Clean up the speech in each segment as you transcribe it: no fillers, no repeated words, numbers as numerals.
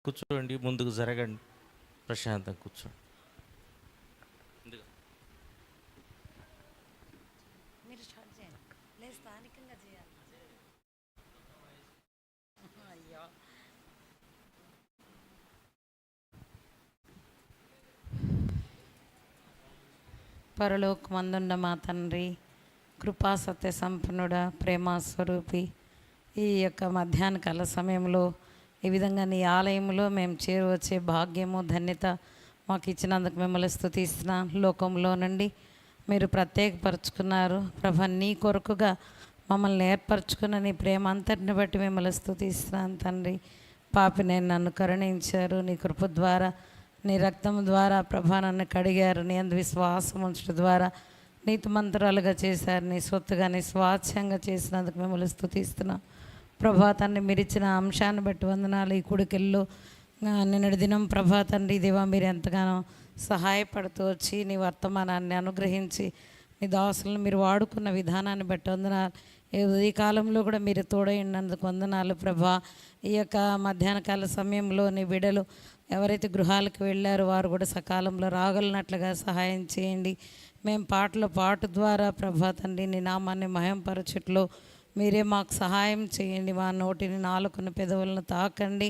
కూర్చోండి, ముందుకు జరగండి, ప్రశాంతంగా కూర్చోండి. మీరు స్టార్ట్ చేయండి, లేదు స్థానికంగా చేయాలి. అయ్యో, పరలోకమందున్న మా తండ్రి, కృపా సత్య సంపన్నుడ, ప్రేమ స్వరూపి, ఈ యొక్క మధ్యాహ్న కాల సమయంలో ఈ విధంగా నీ ఆలయంలో మేము చేరువచ్చే భాగ్యము ధన్యత మాకు ఇచ్చినందుకు మిమ్మల్ని స్తుతిస్తున్నాం. లోకంలో నుండి మీరు ప్రత్యేకపరుచుకున్నారు ప్రభా, నీ కొరకుగా మమ్మల్ని ఏర్పరచుకున్న నీ ప్రేమ అంతటిని బట్టి మిమ్మల్ని స్తుతిస్తున్నాను తండ్రి. పాపి నేను నన్ను కరుణించారు, నీ కృప ద్వారా నీ రక్తం ద్వారా ప్రభా నన్ను కడిగారు, నీ అందు విశ్వాసం ఉంచడం ద్వారా నీతిమంతురాలుగా చేశారు, నీ సొత్తుగా నీ స్వాచ్ఛంగా చేసినందుకు మిమ్మల్ని స్తుతిస్తున్నాం ప్రభా తండ్రి. మీరు ఇచ్చిన అంశాన్ని బట్టి వందనాలు. ఈ కుడికెళ్ళు నిన్నటి దినం ప్రభా తండ్రి దేవా, మీరు ఎంతగానో సహాయపడుతూ వచ్చి నీ వర్తమానాన్ని అనుగ్రహించి నీ దాసులను మీరు వాడుకున్న విధానాన్ని బట్టి వందనాలు. ఈ కాలంలో కూడా మీరు తోడైనందుకు వందనాలు ప్రభా. ఈ యొక్క మధ్యాహ్న కాల సమయంలో నీ బిడ్డలు ఎవరైతే గృహాలకు వెళ్ళారో వారు కూడా సకాలంలో రాగలిగినట్లుగా సహాయం చేయండి. మేము పాట ద్వారా ప్రభా తండ్రి నీ నామాన్ని మహింపరచుట్లో మీరే మాకు సహాయం చేయండి. మా నోటిని నాలుకను పెదవులను తాకండి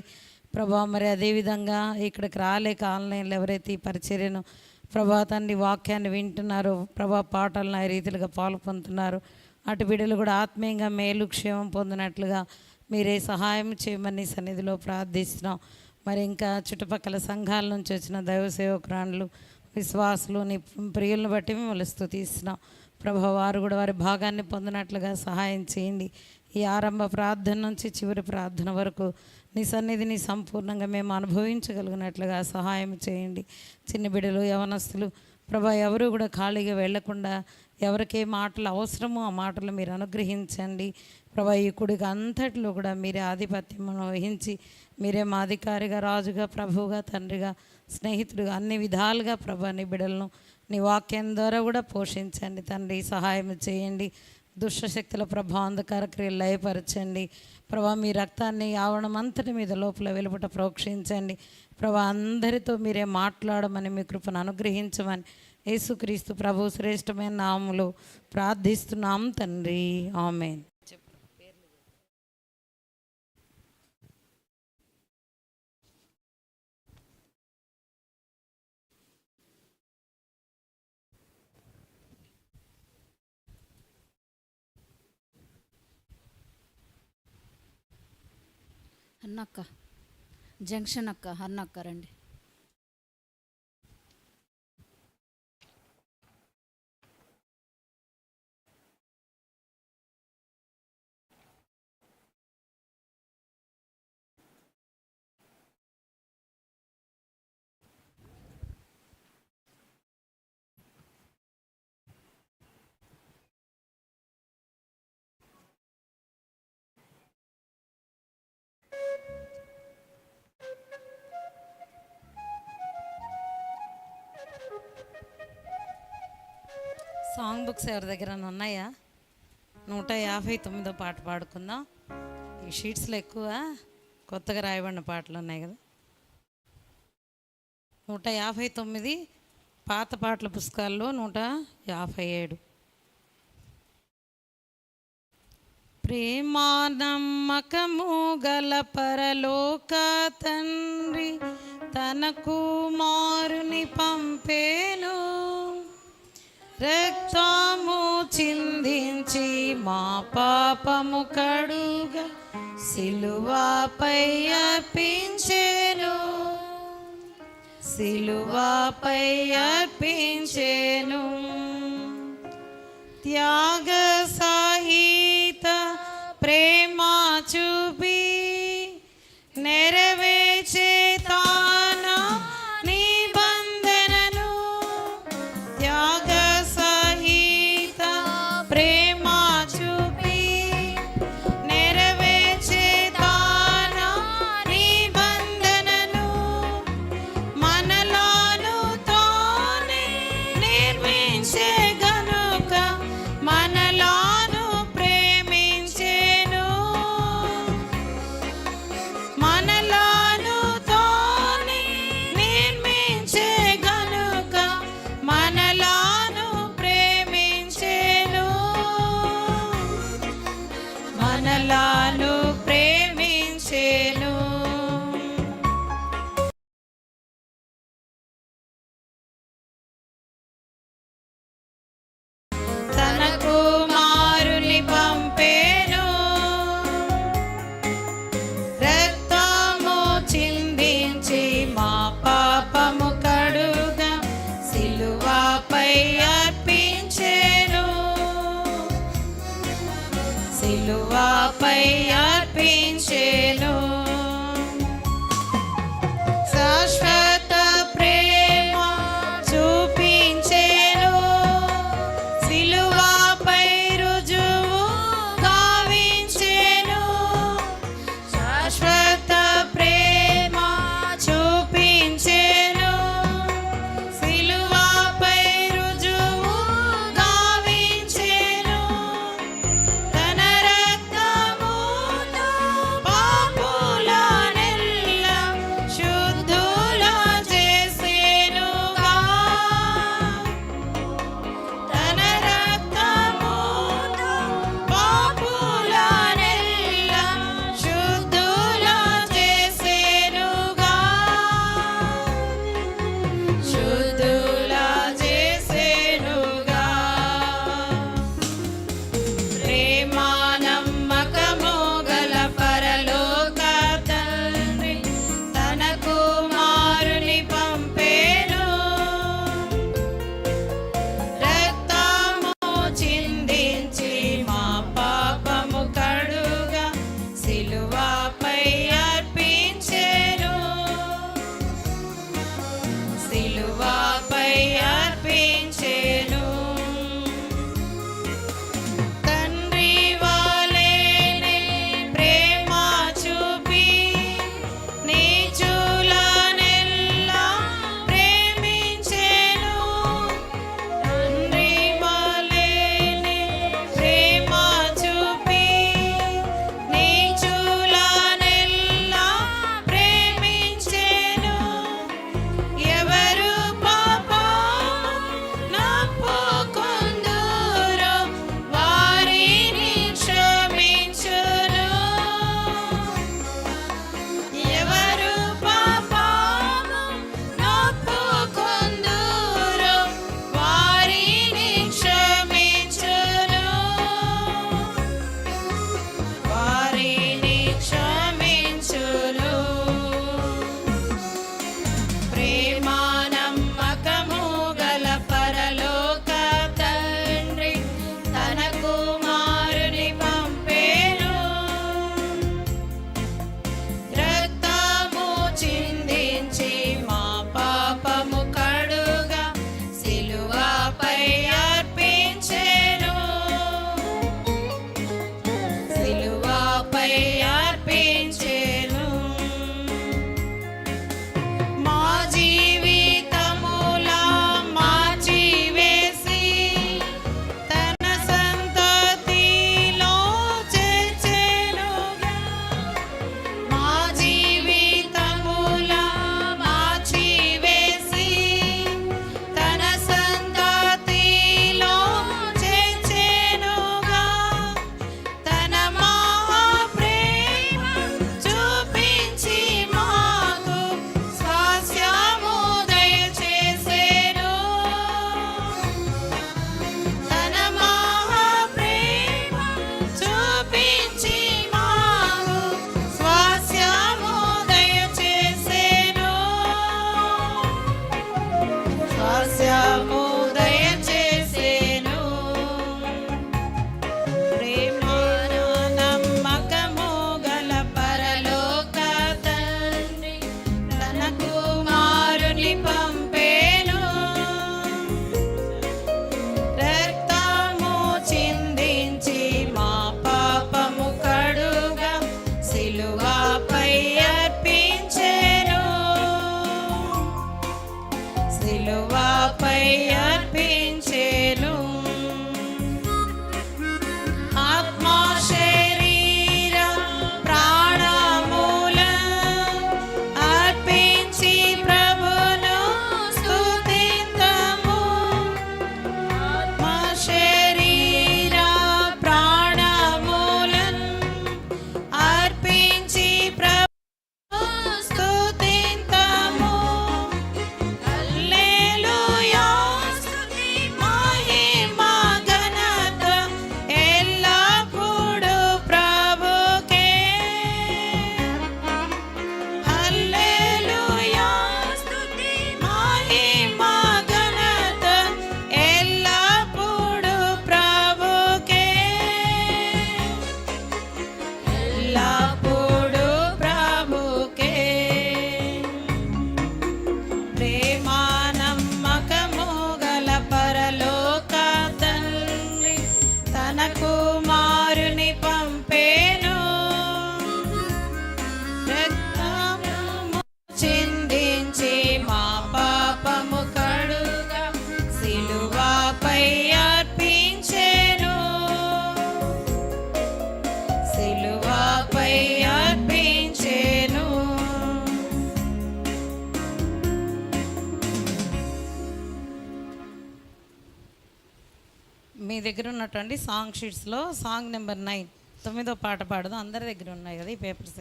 ప్రభా. మరి అదేవిధంగా ఇక్కడికి రాలేక ఆన్లైన్లో ఎవరైతే ఈ పరిచర్యను ప్రభా తండ్రి వాక్యాన్ని వింటున్నారో ప్రభా, పాటలను ఆ రీతిలుగా పాలు పొందుతున్నారు, అటు బిడ్డలు కూడా ఆత్మీయంగా మేలు క్షేమం పొందినట్లుగా మీరే సహాయం చేయమని సన్నిధిలో ప్రార్థిస్తున్నాం. మరి ఇంకా చుట్టుపక్కల సంఘాల నుంచి వచ్చిన దైవ సేవకురాండ్లు విశ్వాసులు నీ ప్రియులను బట్టి మిమ్మల్ని స్తుతిస్తున్నాం ప్రభా. వారు కూడా వారి భాగాన్ని పొందినట్లుగా సహాయం చేయండి. ఈ ఆరంభ ప్రార్థన నుంచి చివరి ప్రార్థన వరకు నీ సన్నిధిని సంపూర్ణంగా మేము అనుభవించగలిగినట్లుగా సహాయం చేయండి. చిన్న బిడ్డలు యవనస్తులు ప్రభా ఎవరు కూడా ఖాళీగా వెళ్లకుండా ఎవరికే మాటలు అవసరమో ఆ మాటలు మీరు అనుగ్రహించండి ప్రభా. ఈ కుడికి అంతటిలో కూడా మీరే ఆధిపత్యం వహించి మీరే మా అధికారిగా, రాజుగా, ప్రభువుగా, తండ్రిగా, స్నేహితుడిగా అన్ని విధాలుగా ప్రభా నీ బిడ్డలను నీ వాక్యం ద్వారా కూడా పోషించండి తండ్రి. సహాయం చేయండి. దుష్టశక్తుల ప్రభా అంధకార క్రియలు లయపరచండి ప్రభా. మీ రక్తాన్ని ఆవరణం అంతటి మీద లోపల వెలుపట ప్రోక్షించండి ప్రభా. అందరితో మీరే మాట్లాడమని మీ కృపను అనుగ్రహించమని యేసుక్రీస్తు ప్రభు శ్రేష్టమైన నామములో ప్రార్థిస్తున్నాం తండ్రి, ఆమేన్. అన్నక్క జంక్షన్ అక్క, అన్నక్క రండి. సాంగ్ బుక్స్ ఎవరి దగ్గర ఉన్నాయా? 159 పాట పాడుకుందాం. ఈ షీట్స్లో ఎక్కువ కొత్తగా రాయబడిన పాటలు ఉన్నాయి కదా. 159 పాత పాటల పుస్తకాల్లో 157. ప్రేమా నమ్మకము గల పరలోక తండ్రి తన కుమారుని పంపేను, రక్తము చిందించి మా పాపము కడుగా సిలువపై అర్పించెను, సిలువపై అర్పించెను. త్యాగ సహిత ప్రేమ చూపి నెరవేర్చే తాన నిబంధనను, త్యాగ సహిత ప్రేమ చూపి నెరవేర్చే తాన నిబంధనను మనలను తానే నిర్మించే గనుక మనలను చిందించి మా పాపము కడుగా సిలువపై అర్పించెను, సిలువపై అర్పించెను. మీ దగ్గర ఉన్నటువంటి సాంగ్ షీట్స్లో సాంగ్ నెంబర్ 9 9వ పాట పాడదాం. అందరి దగ్గర ఉన్నాయి కదా ఈ పేపర్స్.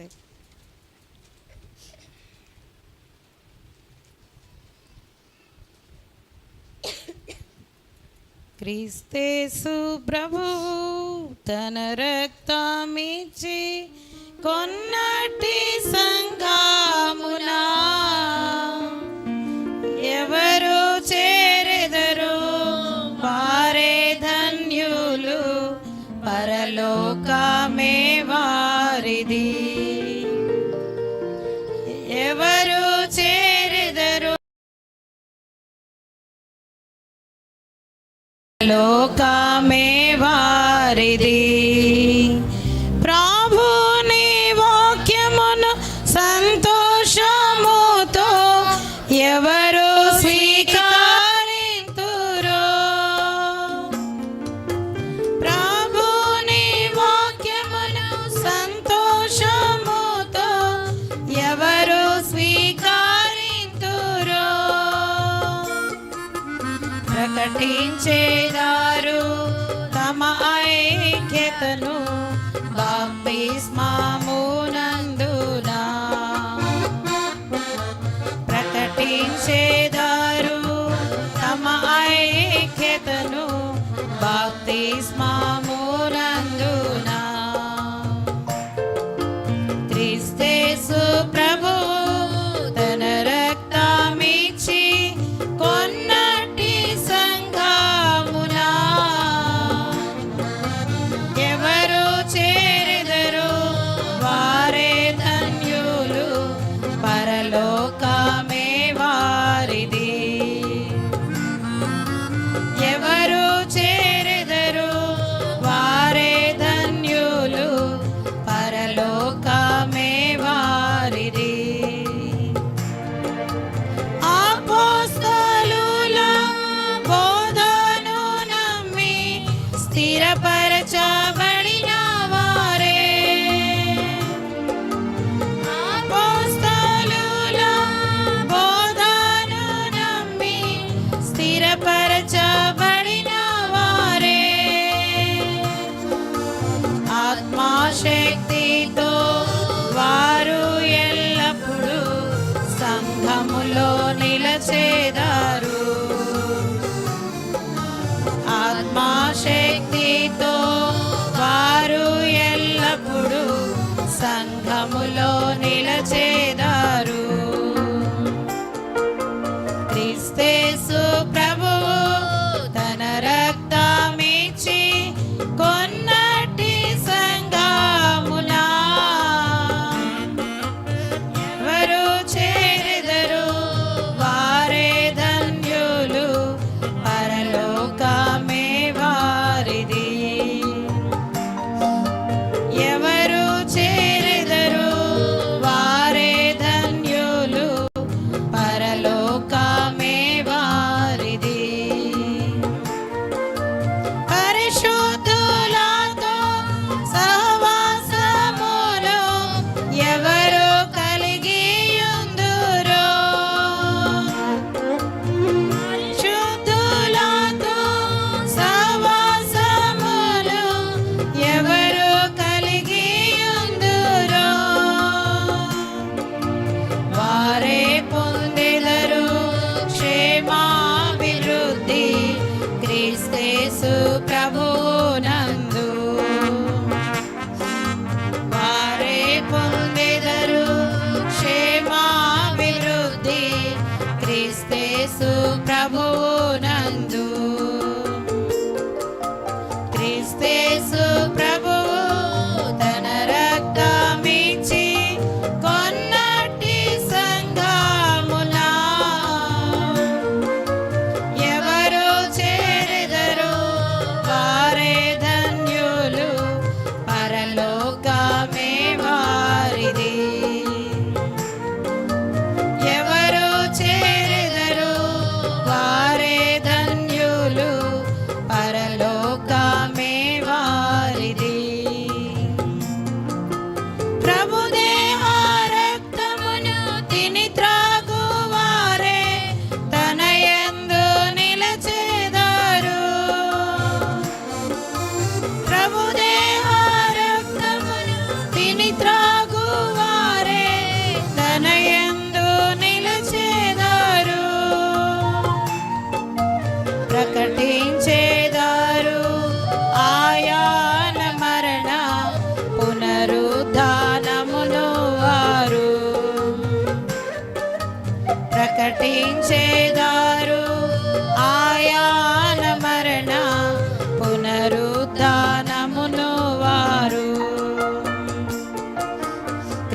క్రీస్తేసు ప్రభువు తన రక్తమిచ్చి కొన్నటి సంఘమునా ఎవరు చేరెదరు వారే ధన్యులు, పరలోకమే వారిది. ఎవరు చేరెదరు లోకమే వారిది. ప్రభుని వాక్యమును సంతోషముతో ఎవరు స్వీకరింతురో, ప్రభుని వాక్యమును సంతోషముతో ఎవరు స్వీకరింతురో, ప్రకటించేదారు తమ ఐక్యతను బాప్తిస్మమునందున, ప్రకటించేదారు తమ ఐక్యతను బాప్తిస్మమునందున. క్రీస్తేసు ప్రభువు తన రక్తమిచ్చి కొన్నటి సంఘమునా ఎవరు చేరెదరు వారే ధన్యులు, పరలోకమే వారిది. ఎవరు చేరెదరు వారే ధన్యులు, పరలోకమే వారిది.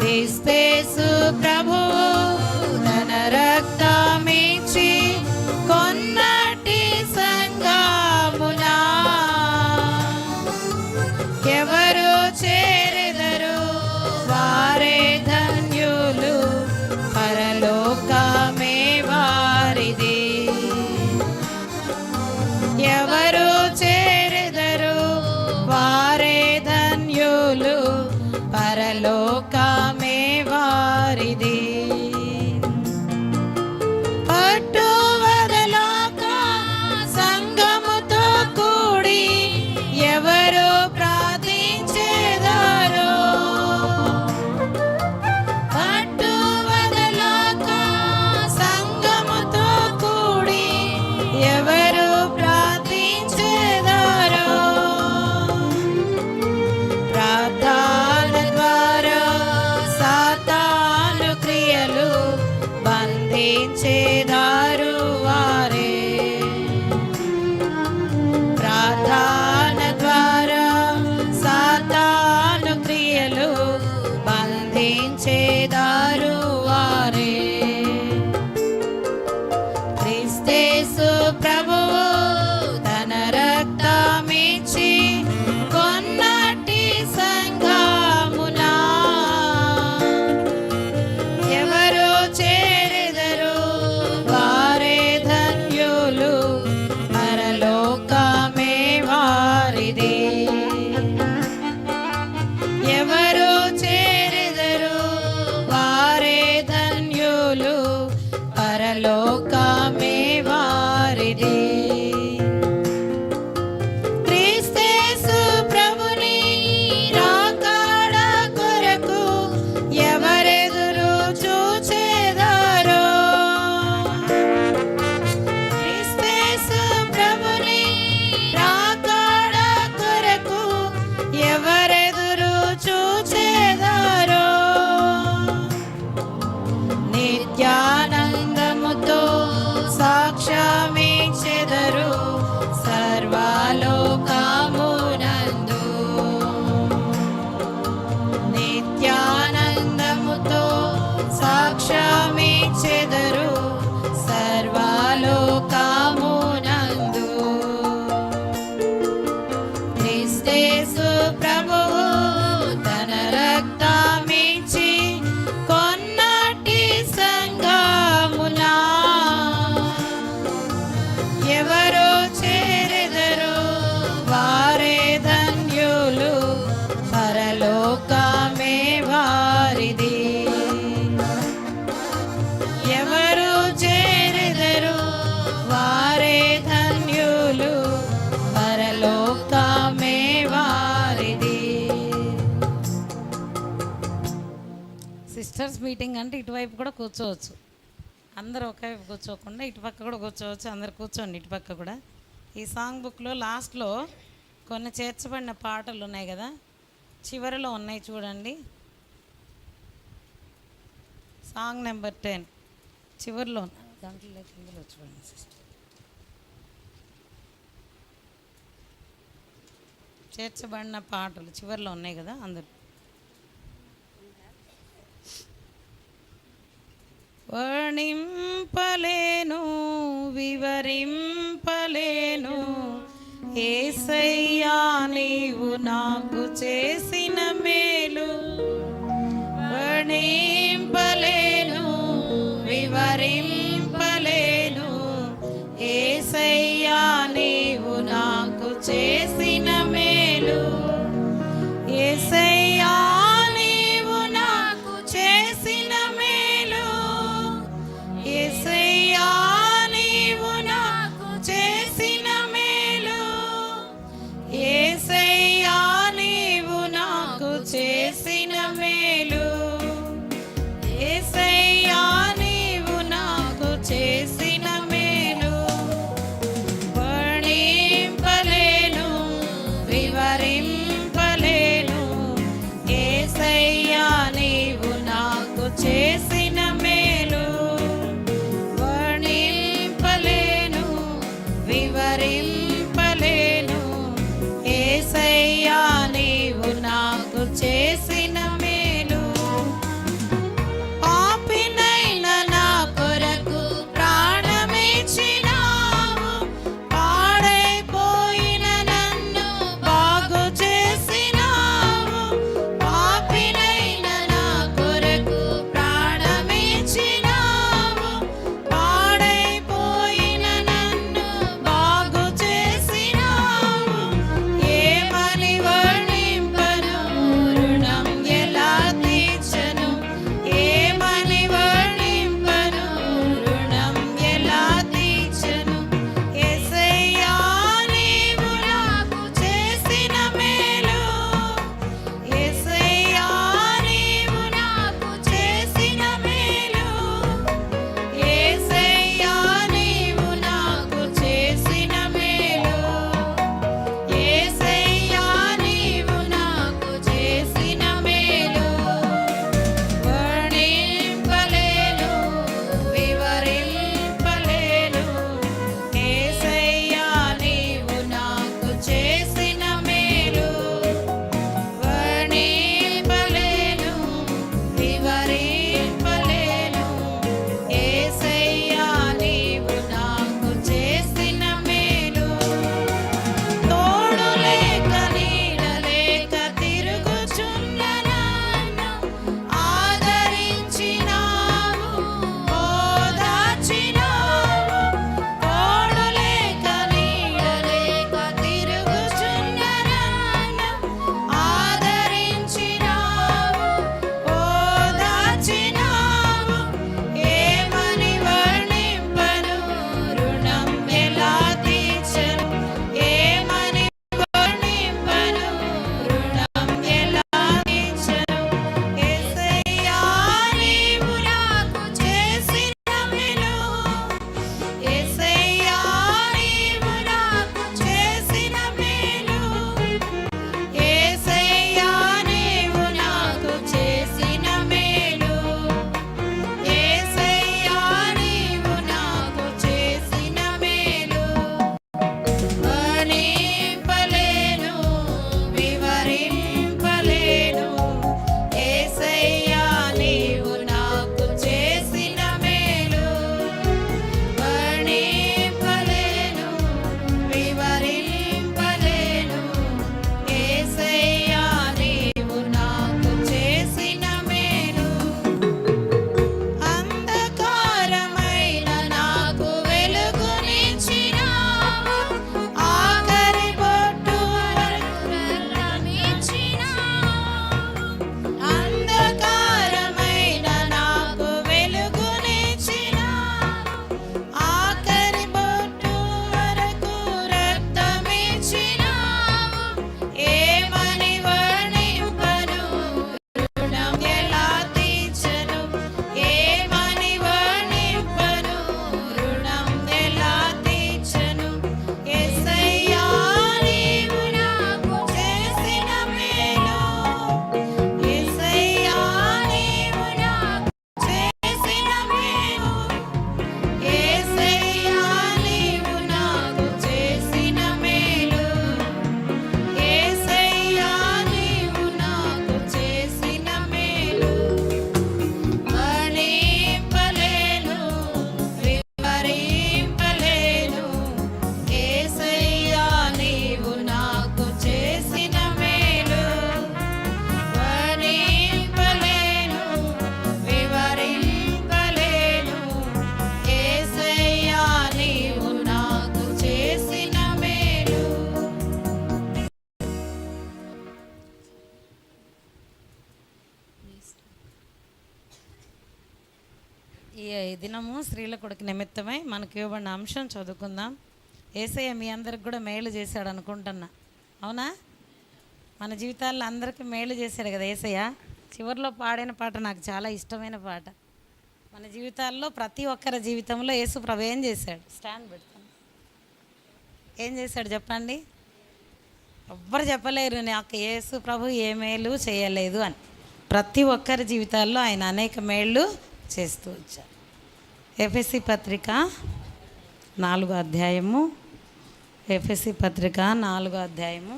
క్రీస్తేసు ప్రభువు తన రక్తమిచ్చి కొన్నటి సంఘమునా ఎవరు చేరెదరు వారే ధన్యులు పరలోకమే వారిది. ఎవరు చేరెదరు వారే ధన్యులు పరలోకమే వారిది. పట్టు వదలక సంఘముతో కూడి ఎవరు ప్రార్థించెదరో పట్టు వదలక సంఘముతో కూడి ఎవరు ప్రార్థించెదరో ప్రార్థన ద్వారా సాతాను క్రియలు బంధించేదారు వారే. ప్రార్థన ద్వారా సాతాను క్రియలు బంధించేదారు వారే. క్రీస్తేసు ప్రభువు తన రక్తమిచ్చి కొన్నటి సంఘమునా ఎవరు చేరెదరు వారే ధన్యులు పరలోకమే వారిది. ఎవరు చేరెదరు వారే ధన్యులు పరలోకమే వారిది. క్రీస్తేసు ప్రభుని రాకడ కొరకు ఎవరెదురు చూచెదరో క్రీస్తేసు ప్రభుని రాకడ కొరకు ఎవరెదురు చూచెదరో నిత్యానందముతో సాక్ష్యమిచ్చెదరు సర్వలోకమునందు. నిత్యానందముతో సాక్ష్యమిచ్చెదరు సర్వలోకమునందు. క్రీస్తేసు ప్రభువు తన రక్తమిచ్చి కొన్నటి సంఘమునా ఎవరు చేరెదరు వారే ధన్యులు పరలోకమే వారిది. ఎవరు చేరెదరు వారే ధన్యులు పరలోకమే వారిది. సిస్టర్స్ మీటింగ్ అంటే ఇటువైపు కూడా కూర్చోవచ్చు. అందరూ ఒకవైపు కూర్చోకుండా ఇటుపక్క కూడా కూర్చోవచ్చు. అందరు కూర్చోండి ఇటుపక్క కూడా. ఈ సాంగ్ బుక్లో లాస్ట్లో కొన్ని చేర్చబడిన పాటలు ఉన్నాయి కదా, చివరిలో ఉన్నాయి చూడండి. సాంగ్ నెంబర్ 10 చివరిలో ఉన్నాయి. దాంట్లో కిందలో చూడండి సిస్టర్. చేర్చబడిన పాటలు చివరిలో ఉన్నాయి కదా అందరు. వర్ణింపలేను వివరింపలేను యేసయ్యా నీవు నాకు చేసిన మేలు. వర్ణింపలేను వివరింపలేను యేసయ్యా నీవు నాకు చేసిన మేలు. యేసయ్యా నీవు నాకు చేసిన మేలు. యేసయ్యా నీవు నాకు చేసిన మేలు. యేసయ్యా నీవు నాకు ఈ దినము స్త్రీల కొడుకు నిమిత్తమై మనకు ఇవ్వబడిన అంశం చదువుకుందాం. యేసయ్య మీ అందరికి కూడా మేలు చేశాడు అనుకుంటున్నా, అవునా? మన జీవితాల్లో అందరికీ మేలు చేశాడు కదా యేసయ్య. చివరిలో పాడిన పాట నాకు చాలా ఇష్టమైన పాట. మన జీవితాల్లో ప్రతి ఒక్కరి జీవితంలో యేసు ప్రభు ఏం చేశాడు? స్టాండ్ పెడతాను. ఏం చేశాడు చెప్పండి? ఎవ్వరు చెప్పలేరు నాకు యేసు ప్రభు ఏ మేలు చేయలేదు అని. ప్రతి ఒక్కరి జీవితాల్లో ఆయన అనేక మేళ్ళు చేస్తూ వచ్చారు. ఎఫెసీ పత్రిక 4వ అధ్యాయము, ఎఫెసీ పత్రిక 4వ అధ్యాయము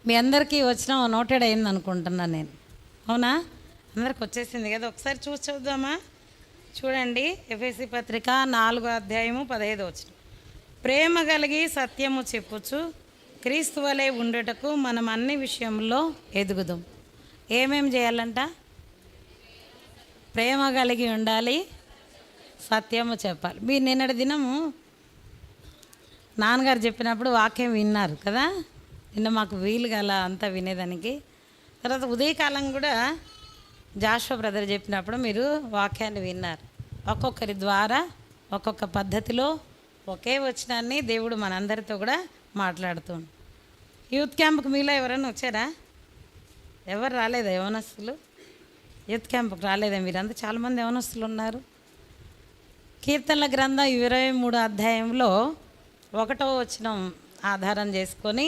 మీ అందరికీ వచ్చిన నోటెడ్ అయింది అనుకుంటున్నాను నేను, అవునా? అందరికి వచ్చేసింది కదా, ఒకసారి చూసి చూద్దామా? చూడండి, ఎఫెసీ పత్రిక 4వ అధ్యాయము 15వ వచనం. ప్రేమ కలిగి సత్యము చెప్పుచు క్రీస్తు వలె ఉండుటకు మనం అన్ని విషయంలో ఎదుగుదాం. ఏమేం చేయాలంట? ప్రేమ కలిగి ఉండాలి, సత్యము చెప్పాలి. మీరు నిన్నటి దినము నాన్నగారు చెప్పినప్పుడు వాక్యం విన్నారు కదా, నిన్న మాకు వీలు గల అంతా వినేదానికి. తర్వాత ఉదయకాలం కూడా జాషువా బ్రదర్ చెప్పినప్పుడు మీరు వాక్యాన్ని విన్నారు. ఒక్కొక్కరి ద్వారా ఒక్కొక్క పద్ధతిలో ఒకే వచనాన్ని దేవుడు మనందరితో కూడా మాట్లాడుతుండు. యూత్ క్యాంప్కి మీలో ఎవరైనా వచ్చారా? ఎవరు రాలేదా యవనస్తులు? యూత్ క్యాంప్కి రాలేదా మీరంతా? చాలామంది యవనస్తులు ఉన్నారు. కీర్తనల గ్రంథం 23వ అధ్యాయంలో 1వ వచనం ఆధారం చేసుకొని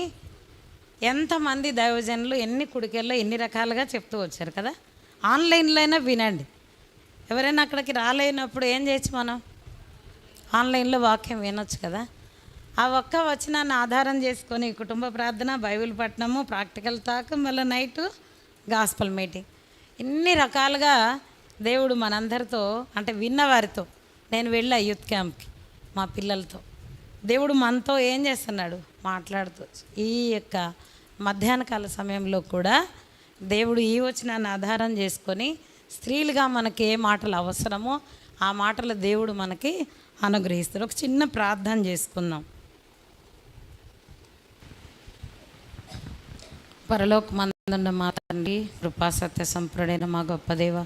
ఎంతమంది దైవజనులు ఎన్ని కుడికెల్లో ఎన్ని రకాలుగా చెప్తూ వచ్చారు కదా. ఆన్లైన్లో అయినా వినండి. ఎవరైనా అక్కడికి రాలేనప్పుడు ఏం చేయొచ్చు? మనం ఆన్లైన్లో వాక్యం వినొచ్చు కదా. ఆ ఒక్క వచనాన్ని ఆధారం చేసుకొని కుటుంబ ప్రార్థన, బైబిల్ పఠనము, ప్రాక్టికల్ టాక్, మళ్ళీ నైటు గాస్పల్ మీటింగ్, ఇన్ని రకాలుగా దేవుడు మనందరితో, అంటే విన్నవారితో, నేను వెళ్ళా యూత్ క్యాంప్కి మా పిల్లలతో, దేవుడు మనతో ఏం చేస్తున్నాడు? మాట్లాడుతూ. ఈ యొక్క మధ్యాహ్న కాల సమయంలో కూడా దేవుడు ఈ వచనాన్ని ఆధారం చేసుకొని స్త్రీలుగా మనకి ఏ మాటలు అవసరమో ఆ మాటలు దేవుడు మనకి అనుగ్రహిస్తాడు. ఒక చిన్న ప్రార్థన చేసుకుందాం. పరలోకమందున్న మా తండ్రి, కృపా సత్య సంపూర్ణుడైన మా గొప్ప దేవ,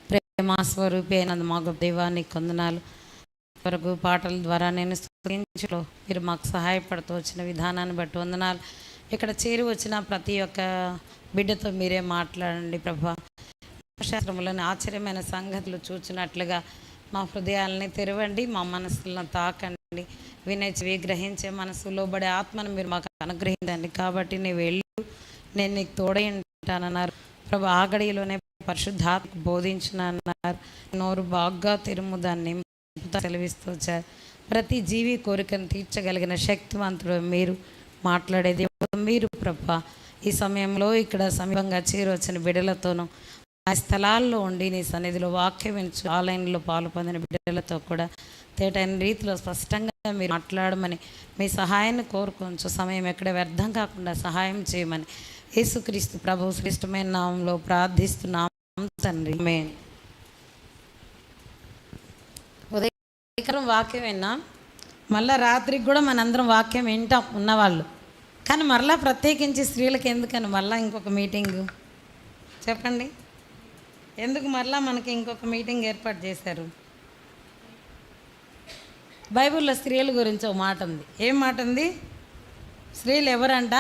ప్రేమ స్వరూపి అయిన మా గొప్ప దేవా, నీకు వందనాలు. వరకు పాటల ద్వారా నేను స్తుతించులో మీరు మాకు సహాయపడుతూ వచ్చిన విధానాన్ని బట్టి వందనాలు. ఇక్కడ చేరి వచ్చిన ప్రతి ఒక్క బిడ్డతో మీరే మాట్లాడండి ప్రభా. శాస్త్రంలోని ఆశ్చర్యమైన సంగతులు చూచినట్లుగా మా హృదయాలని తెరవండి, మా మనసులను తాకండి. వినే గ్రహించే మనసు, లోబడే ఆత్మను మీరు మాకు అనుగ్రహించండి. కాబట్టి నీవు వెళ్ళు, నేను నీకు తోడై ఉంటానన్నారు ప్రభా. ఆగడిలోనే పరిశుద్ధాత్మ బోధించిన అన్నారు. నోరు బాగా తెరుము, దాన్ని సెలవిస్తూ వచ్చారు. ప్రతి జీవి కోరికను తీర్చగలిగిన శక్తివంతుడు మీరు, మాట్లాడేది మీరు ప్రభా. ఈ సమయంలో ఇక్కడ సమీపంగా చేరవచ్చిన బిడ్డలతోనూ, ఆ స్థలాల్లో ఉండి నీ సన్నిధిలో వాక్యం వినచ్చు ఆలయంలో పాలు పొందిన బిడ్డలతో కూడా తేటైన రీతిలో స్పష్టంగా మీరు మాట్లాడమని మీ సహాయాన్ని కోరుకోవచ్చు. సమయం ఎక్కడ వ్యర్థం కాకుండా సహాయం చేయమని యేసుక్రీస్తు ప్రభు శ్రేష్టమైన నామంలో ప్రార్థిస్తున్నాం తండ్రి, ఆమేన్. ఉదయం వాక్యం విన్నాం, మళ్ళీ రాత్రికి కూడా మనందరం వాక్యం వింటాం ఉన్నవాళ్ళు. కానీ మరలా ప్రత్యేకించి స్త్రీలకు ఎందుకని మళ్ళీ ఇంకొక మీటింగు చెప్పండి? ఎందుకు మరలా మనకి ఇంకొక మీటింగ్ ఏర్పాటు చేశారు? బైబిల్లో స్త్రీల గురించి ఒక మాట ఉంది. ఏం మాట ఉంది? స్త్రీలు ఎవరంట?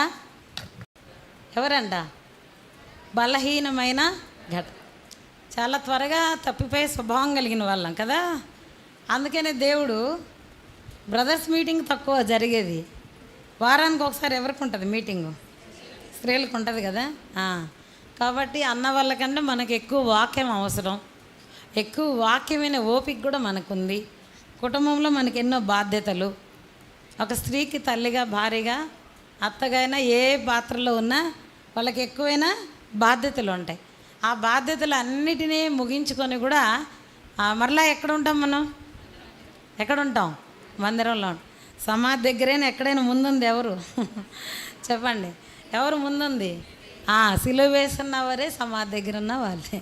బలహీనమైన ఘట, చాలా త్వరగా తప్పిపోయే స్వభావం కలిగిన వాళ్ళం కదా. అందుకనే దేవుడు బ్రదర్స్ మీటింగ్ తక్కువ జరిగేది. వారానికి ఒకసారి ఎవరికి ఉంటుంది మీటింగు? స్త్రీలకు ఉంటుంది కదా. కాబట్టి అన్న వాళ్ళకంటే మనకు ఎక్కువ వాక్యం అవసరం, ఎక్కువ వాక్యమైన ఓపిక కూడా మనకుంది. కుటుంబంలో మనకి ఎన్నో బాధ్యతలు, ఒక స్త్రీకి తల్లిగా, భార్యగా, అత్తగైనా ఏ పాత్రలో ఉన్నా వాళ్ళకి ఎక్కువైన బాధ్యతలు ఉంటాయి. ఆ బాధ్యతలు అన్నిటినీ ముగించుకొని కూడా మరలా ఎక్కడ ఉంటాం మనం? ఎక్కడుంటాం? మందిరంలో. సమాధి దగ్గరైనా ఎక్కడైనా ముందుంది ఎవరు? చెప్పండి, ఎవరు ముందుంది? సిలువ వేసున్న వారే, సమాధి దగ్గర ఉన్న వాళ్ళే,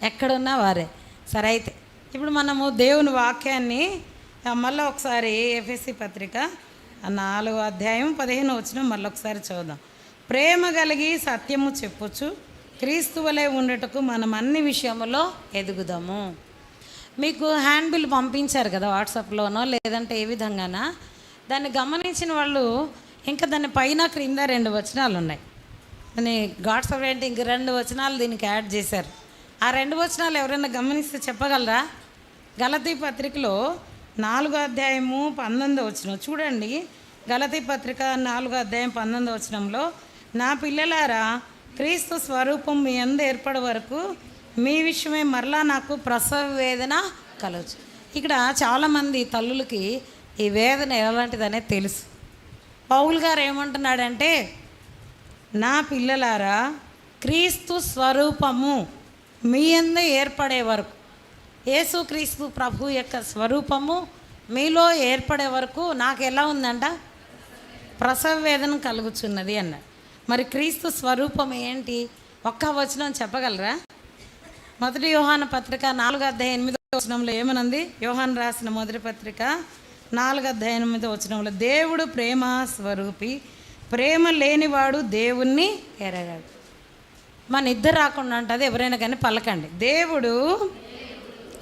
ఎక్కడున్నా వారే. సరే, అయితే ఇప్పుడు మనము దేవుని వాక్యాన్ని మళ్ళీ ఒకసారి ఎఫెసీ పత్రిక 4:15 మళ్ళీ ఒకసారి చూద్దాం. ప్రేమ కలిగి సత్యము చెప్పొచ్చు, క్రీస్తు వలె ఉండటకు మనం అన్ని విషయములో ఎదుగుదాము. మీకు హ్యాండ్ బిల్ పంపించారు కదా వాట్సాప్లోనో, లేదంటే ఏ విధంగానా, దాన్ని గమనించిన వాళ్ళు ఇంకా దాని పైన క్రింద 2 వచనాలు ఉన్నాయి. అని గాడ్స్ ఆఫ్ ఏంటి ఇంక 2 వచనాలు దీనికి యాడ్ చేశారు. ఆ 2 వచనాలు ఎవరైనా గమనిస్తే చెప్పగలరా? గలతీ పత్రికలో 4:19 చూడండి. గలతీ పత్రిక 4:19 నా పిల్లలారా, క్రీస్తు స్వరూపం మీ యందు ఏర్పడే వరకు మీ విషయమే మరలా నాకు ప్రసవ వేదన కలవచ్చు. ఇక్కడ చాలామంది తల్లులకి ఈ వేదన ఎలాంటిదనే తెలుసు. పౌలు గారు ఏమంటున్నాడంటే, నా పిల్లలారా, క్రీస్తు స్వరూపము మీ యందు ఏర్పడే వరకు, యేసు క్రీస్తు ప్రభు యొక్క స్వరూపము మీలో ఏర్పడే వరకు నాకు ఎలా ఉందంట? ప్రసవ వేదన కలుగుచున్నది అన్నాడు. మరి క్రీస్తు స్వరూపం ఏంటి? ఒక్క వచనం చెప్పగలరా? 1 యోహాను పత్రిక 4:8 ఏమనుంది? యోహాను రాసిన మొదటి పత్రిక 4:8 దేవుడు ప్రేమ స్వరూపి, ప్రేమ లేనివాడు దేవుణ్ణి ఎరగాడు. మన ఇద్దరు రాకుండా ఉంటుంది, ఎవరైనా కానీ పలకండి. దేవుడు.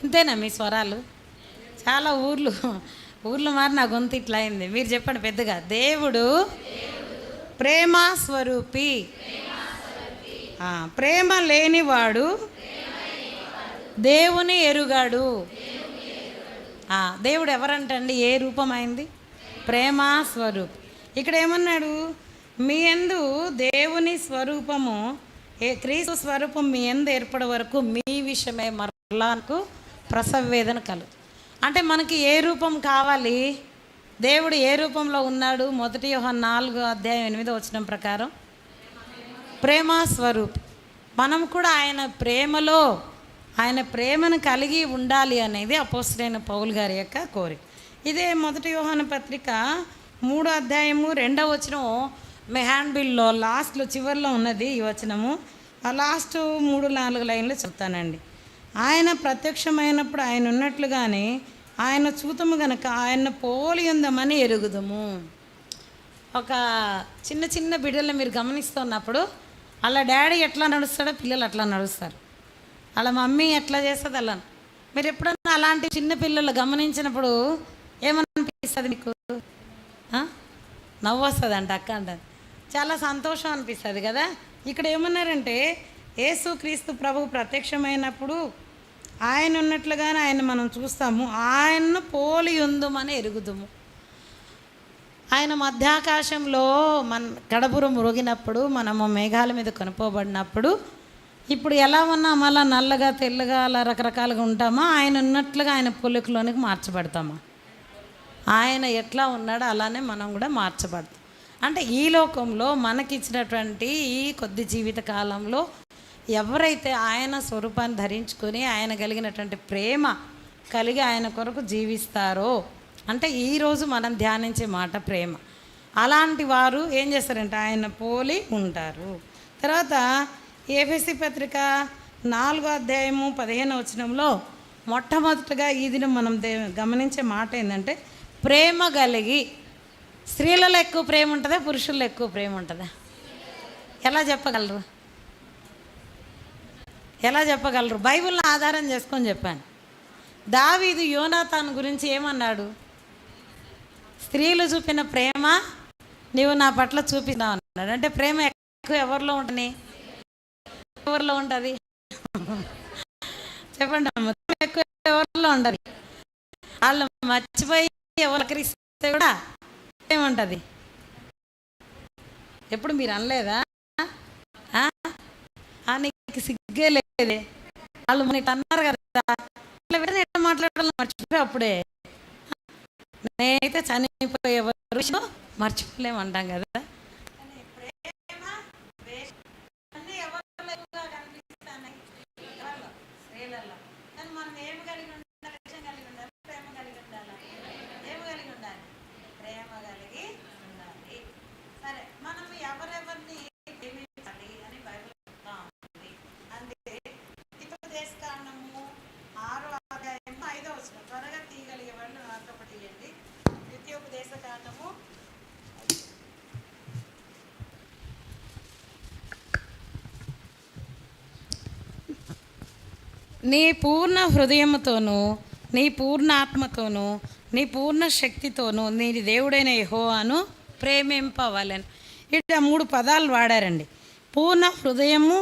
ఇంతేనా మీ స్వరాలు? చాలా ఊర్లు మారి నా గొంతు ఇట్లా అయింది. మీరు చెప్పండి పెద్దగా. దేవుడు ప్రేమ స్వరూపి, ప్రేమ లేనివాడు దేవుని ఎరుగాడు. దేవుడు ఎవరంటండి? ఏ రూపమైంది? ప్రేమ స్వరూపి. ఇక్కడ ఏమన్నాడు? మీ యందు దేవుని స్వరూపము, క్రీస్తు స్వరూపం మీ యందు ఏర్పడే వరకు మీ విషయమే మరలాకు ప్రసవ వేదన కలుగు. అంటే మనకి ఏ రూపం కావాలి? దేవుడు ఏ రూపంలో ఉన్నాడు? 1 యోహాను 4:8 ప్రకారం ప్రేమ స్వరూపి. మనం కూడా ఆయన ప్రేమలో, ఆయన ప్రేమను కలిగి ఉండాలి అనేది అపోస్తలుడైన పౌలు గారి యొక్క కోరిక. ఇదే 1 యోహాను పత్రిక 3:2 మీ హ్యాండ్ బిల్లో లాస్ట్లో చివరిలో ఉన్నది ఈ వచనము. ఆ లాస్ట్ 3-4 లైన్లు చెప్తానండి. ఆయన ప్రత్యక్షమైనప్పుడు ఆయన ఉన్నట్లుగానే ఆయన చూతము గనక ఆయన పోలి ఉందామని ఎరుగుదము. ఒక చిన్న బిడ్డలు మీరు గమనిస్తున్నప్పుడు అలా డాడీ ఎట్లా నడుస్తాడో పిల్లలు అట్లా నడుస్తారు, అలా మమ్మీ ఎట్లా చేస్తుంది అలా. మీరు ఎప్పుడన్నా అలాంటి చిన్న పిల్లలు గమనించినప్పుడు ఏమనిపిస్తుంది మీకు? నవ్వు వస్తుంది అంట, అక్క అంట, చాలా సంతోషం అనిపిస్తుంది కదా. ఇక్కడ ఏమన్నారంటే, యేసు క్రీస్తు ప్రభు ప్రత్యక్షమైనప్పుడు ఆయన ఉన్నట్లుగానే ఆయన మనం చూస్తాము, ఆయన్ను పోలి ఉందుమని ఎరుగుదుము. ఆయన మధ్యాకాశంలో మన కడబుర మురిగినప్పుడు, మనము మేఘాల మీద కొనుక్కోబడినప్పుడు ఇప్పుడు ఎలా ఉన్నాం అలా నల్లగా తెల్లగా అలా రకరకాలుగా ఉంటామా? ఆయన ఉన్నట్లుగా ఆయన పోలికలోనికి మార్చబడతామా? ఆయన ఎట్లా ఉన్నాడో అలానే మనం కూడా మార్చబడతాం. అంటే ఈ లోకంలో మనకిచ్చినటువంటి ఈ కొద్ది జీవిత కాలంలో ఎవరైతే ఆయన స్వరూపాన్ని ధరించుకొని ఆయన కలిగినటువంటి ప్రేమ కలిగి ఆయన కొరకు జీవిస్తారో, అంటే ఈరోజు మనం ధ్యానించే మాట ప్రేమ, అలాంటి వారు ఏం చేస్తారంటే ఆయన పోలి ఉంటారు. తర్వాత ఎఫెసీ పత్రిక 4:15 మొట్టమొదటిగా ఈ దినం మనం గమనించే మాట ఏంటంటే, ప్రేమ కలిగి. స్త్రీలలో ఎక్కువ ప్రేమ ఉంటుందా, పురుషుల్లో ఎక్కువ ప్రేమ ఉంటుందా? ఎలా చెప్పగలరు? బైబిల్ని ఆధారం చేసుకొని చెప్పాను. దావీదు యోనాతాను గురించి ఏమన్నాడు? స్త్రీలు చూపిన ప్రేమ నీవు నా పట్ల చూపినావు అన్నాడు. అంటే ప్రేమ ఎక్కువ ఎవరిలో ఉంటుంది? చెప్పండి అమ్మ, ఎక్కువ ఎవరిలో ఉండదు? వాళ్ళు మర్చిపోయి ఎవరికరిస్తే కూడా ఏముంటుంది? ఎప్పుడు మీరు అనలేదా? నీకు సిగ్గే లేదే, వాళ్ళు మన అన్నారు కదా, ఎట్లా మాట్లాడాలని మర్చిపోయి అప్పుడే. నేనైతే చనిపోయే విషయం మర్చిపోలేమంటాం కదా. మనం ఏమి కలిగి ఉండాలి? ప్రేమ కలిగి ఉండాలి. ఏమి కలిగి ఉండాలి? ప్రేమ కలిగి ఉండాలి. సరే, మనం ఎవరెవరిని ప్రేమించాలి అని బైబిల్ చెప్తా ఉంది. అందుకే ఉపదేశకాండము 6 వాక్యోపదేశ కాండము నీ పూర్ణ హృదయముతోనూ నీ పూర్ణ ఆత్మతోనూ నీ పూర్ణ శక్తితోనూ నీ దేవుడైన యెహోవాను ప్రేమింపవలెను. ఇక్కడ 3 పదాలు వాడారండి. పూర్ణ హృదయము,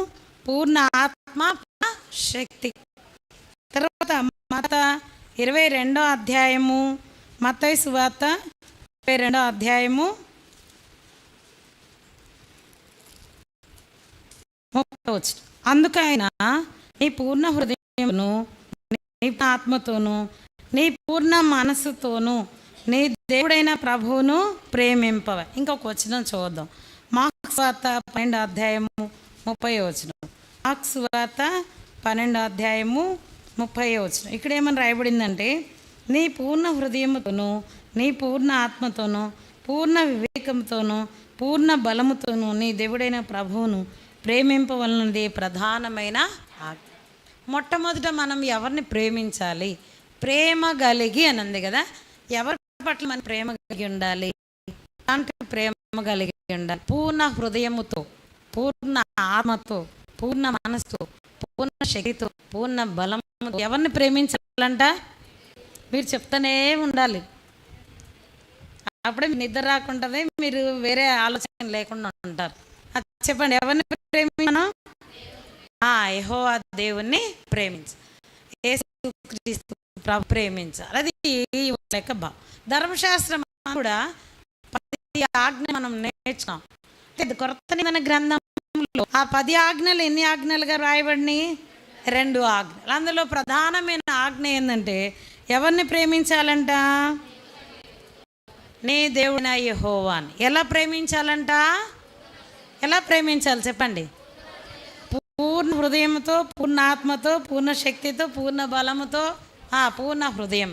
పూర్ణ ఆత్మ, పూర్ణ శక్తి. తర్వాత మత 22వ అధ్యాయము, మత్తయి సువార్త 22వ అధ్యాయము 30వ వచనం. అందుకు ఆయన నీ పూర్ణ హృదయమును, నీ ఆత్మతోనూ, నీ పూర్ణ మనస్సుతోనూ నీ దేవుడైన ప్రభువును ప్రేమింపవ. ఇంకొక వచనం చూద్దాం. మార్కు వార్త 12వ అధ్యాయము 30వ వచనం. మార్కు వార్త 12వ అధ్యాయము 30వ వచనం. ఇక్కడ ఏమని రాయబడిందంటే, నీ పూర్ణ హృదయముతోనూ, నీ పూర్ణ ఆత్మతోనూ, పూర్ణ వివేకంతోనూ, పూర్ణ బలముతోనూ నీ దేవుడైన ప్రభువును ప్రేమింపవలనది ప్రధానమైన ఆజ్ఞ. మొట్టమొదట మనం ఎవరిని ప్రేమించాలి? ప్రేమ కలిగి అని ఉంది కదా. ఎవరి పట్ల మనం ప్రేమ కలిగి ఉండాలి? అలాంటి ప్రేమ కలిగి ఉండాలి పూర్ణ హృదయముతో, పూర్ణ ఆత్మతో, పూర్ణ మనసుతో, పూర్ణ శక్తితో, పూర్ణ బలముతో. ఎవరిని ప్రేమించాలంట? మీరు చెప్తానే ఉండాలి. అప్పుడే నిద్ర రాకుండానే మీరు వేరే ఆలోచన లేకుండా ఉంటారు. చెప్పండి, ఎవరిని ప్రేమించాను? యెహోవా దేవుణ్ణి ప్రేమించు, యేసుక్రీస్తు ప్రభు ప్రేమించాలి. అది లెక్క ధర్మశాస్త్రం కూడా 10 ఆజ్ఞ మనం నేర్చుకున్నాం. కొత్త నిబంధన గ్రంథంలో ఆ 10 ఆజ్ఞలు ఎన్ని ఆజ్ఞలుగా రాయబడినాయి? 2 ఆజ్ఞలు. అందులో ప్రధానమైన ఆజ్ఞ ఏంటంటే ఎవరిని ప్రేమించాలంట? నీ దేవుడైన యెహోవాని. ఎలా ప్రేమించాలంట? ఎలా ప్రేమించాలి చెప్పండి? పూర్ణ హృదయంతో, పూర్ణ ఆత్మతో, పూర్ణ శక్తితో, పూర్ణ బలముతో, పూర్ణ హృదయం.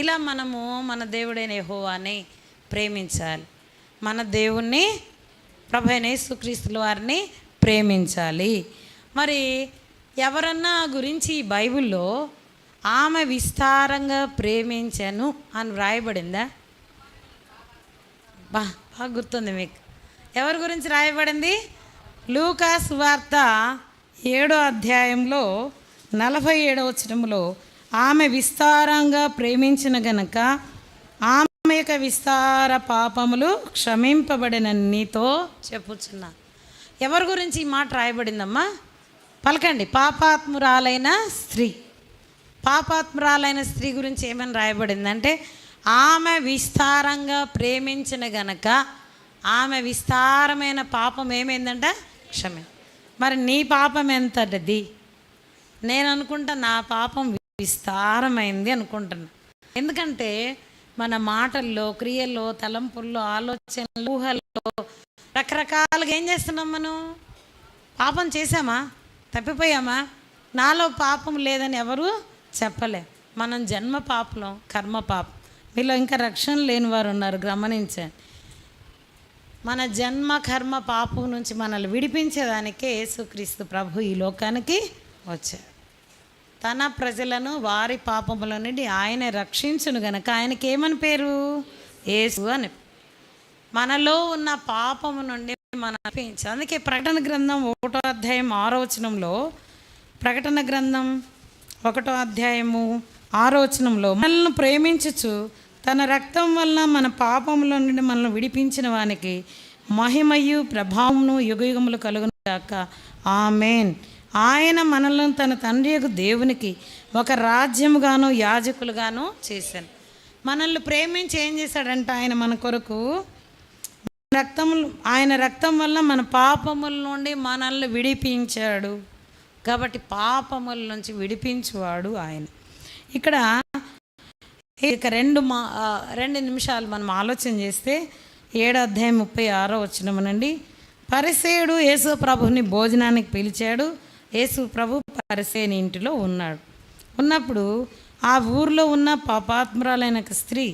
ఇలా మనము మన దేవుడైన యెహోవాని ప్రేమించాలి. మన దేవుణ్ణి, ప్రభువైన యేసుక్రీస్తుల వారిని ప్రేమించాలి. మరి ఎవరన్నా గురించి బైబిల్లో ఆమె విస్తారంగా ప్రేమించను అని వ్రాయబడిందా? బాగా గుర్తుంది మీకు. ఎవరి గురించి రాయబడింది? లూకా సువార్త 7వ అధ్యాయంలో 47వ వచనంలో ఆమె విస్తారంగా ప్రేమించిన గనక ఆమె యొక్క విస్తార పాపములు క్షమింపబడిన నీతో చెప్పుచున్నా. ఎవరి గురించి ఈ మాట రాయబడిందమ్మా? పలకండి. పాపాత్మురాలైన స్త్రీ. పాపాత్మురాలైన స్త్రీ గురించి ఏమని రాయబడిందంటే, ఆమె విస్తారంగా ప్రేమించిన గనక ఆమె విస్తారమైన పాపం ఏమైందంట? క్షమే. మరి నీ పాపం ఎంతది? నేను అనుకుంటా నా పాపం విస్తారమైంది అనుకుంటున్నా. ఎందుకంటే మన మాటల్లో, క్రియల్లో, తలంపుల్లో, ఆలోచనలు, ఊహల్లో రకరకాలుగా ఏం చేస్తున్నాం? మనం పాపం చేసామా? తప్పిపోయామా? నాలో పాపం లేదని ఎవరు చెప్పలే. మనం జన్మ పాపలం, కర్మ పాపం. మీలో ఇంకా రక్షణ లేని వారు ఉన్నారు, గమనించండి. మన జన్మ కర్మ పాపం నుంచి మనల్ని విడిపించేదానికే యేసుక్రీస్తు ప్రభు ఈ లోకానికి వచ్చాడు. తన ప్రజలను వారి పాపముల నుండి ఆయన రక్షించును గనక ఆయనకి ఏమని పేరు? యేసు అని. మనలో ఉన్న పాపము నుండి మన రక్షించాలి. అందుకే ప్రకటన గ్రంథం 1వ అధ్యాయం 6వ వచనంలో, ప్రకటన గ్రంథం 1వ అధ్యాయము 6వ వచనంలో, మనల్ని ప్రేమించుచు తన రక్తం వలన మన పాపముల నుండి మనల్ని విడిపించిన వానికి మహిమయు ప్రభావమును యుగయుగములు కలుగును గాక. ఆమేన్. ఆయన మనల్ని తన తండ్రి యొక్క దేవునికి ఒక రాజ్యముగాను యాజకులుగాను చేశాను. మనల్ని ప్రేమించి ఏం చేశాడంట? ఆయన మన కొరకు ఆయన రక్తం వల్ల మన పాపముల నుండి మనల్ని విడిపించాడు. కాబట్టి పాపముల నుంచి విడిపించువాడు ఆయన. ఇక్కడ ఇక 2 నిమిషాలు మనం ఆలోచన చేస్తే 7వ అధ్యాయం 36వ వచనమునండి. పరిసేయుడు యేసు ప్రభుని భోజనానికి పిలిచాడు. యేసు ప్రభు పరిసేయుని ఇంటిలో ఉన్నప్పుడు ఆ ఊరిలో ఉన్న పాపాత్మురాలైన స్త్రీ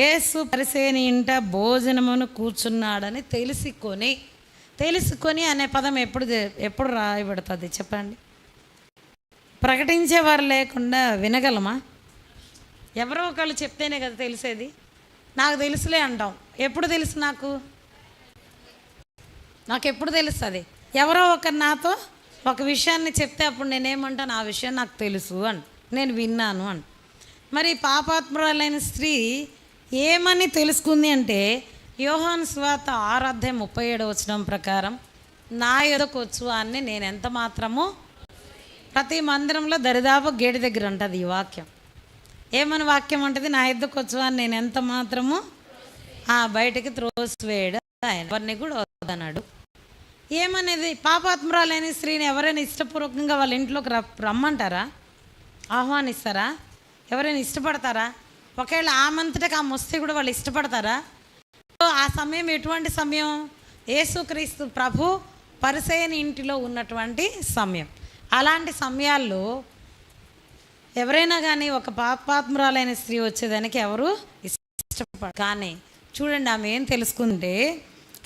యేసు పరిసేయుని ఇంట భోజనమును కూర్చున్నాడని తెలుసుకొని అనే పదం ఎప్పుడు రాయబడుతుంది చెప్పండి? ప్రకటించేవారు లేకుండా వినగలమా? ఎవరో ఒకళ్ళు చెప్తేనే కదా తెలిసేది. నాకు తెలుసులే అంటాం. ఎప్పుడు తెలుసు నాకు ఎప్పుడు తెలుస్తుంది? ఎవరో ఒకరు నాతో ఒక విషయాన్ని చెప్తే అప్పుడు నేనేమంటాను, ఆ విషయం నాకు తెలుసు అని, నేను విన్నాను అని. మరి పాపాత్మురాలైన స్త్రీ ఏమని తెలుసుకుంది అంటే, యోహాను సువార్త 6:37 ప్రకారం, నా యొద్దకు వచ్చు అని నేను ఎంత మాత్రము, ప్రతి మందిరంలో దరిదాపు గేటు దగ్గర ఉంటుంది ఈ వాక్యం. ఏమని వాక్యం ఉంటుంది? నా యొద్దకు వచ్చు అని నేను ఎంత మాత్రము బయటికి త్రోసివేయడు ఆయన, ఎవరిని కూడా వద్దన్నాడు. ఏమనేది? పాపాత్మురాలైన స్త్రీని ఎవరైనా ఇష్టపూర్వకంగా వాళ్ళ ఇంట్లోకి రమ్మంటారా? ఆహ్వానిస్తారా? ఎవరైనా ఇష్టపడతారా? ఒకవేళ ఆమంతటకి ఆ వస్తే కూడా వాళ్ళు ఇష్టపడతారా? ఆ సమయం ఎటువంటి సమయం? యేసుక్రీస్తు ప్రభు పరిసయ్యుని ఇంటిలో ఉన్నటువంటి సమయం. అలాంటి సమయాల్లో ఎవరైనా కానీ ఒక పాపాత్మురాలైన స్త్రీ వచ్చేదానికి ఎవరు ఇష్టపడరు. కానీ చూడండి, ఆమె ఏం తెలుసుకుంటే,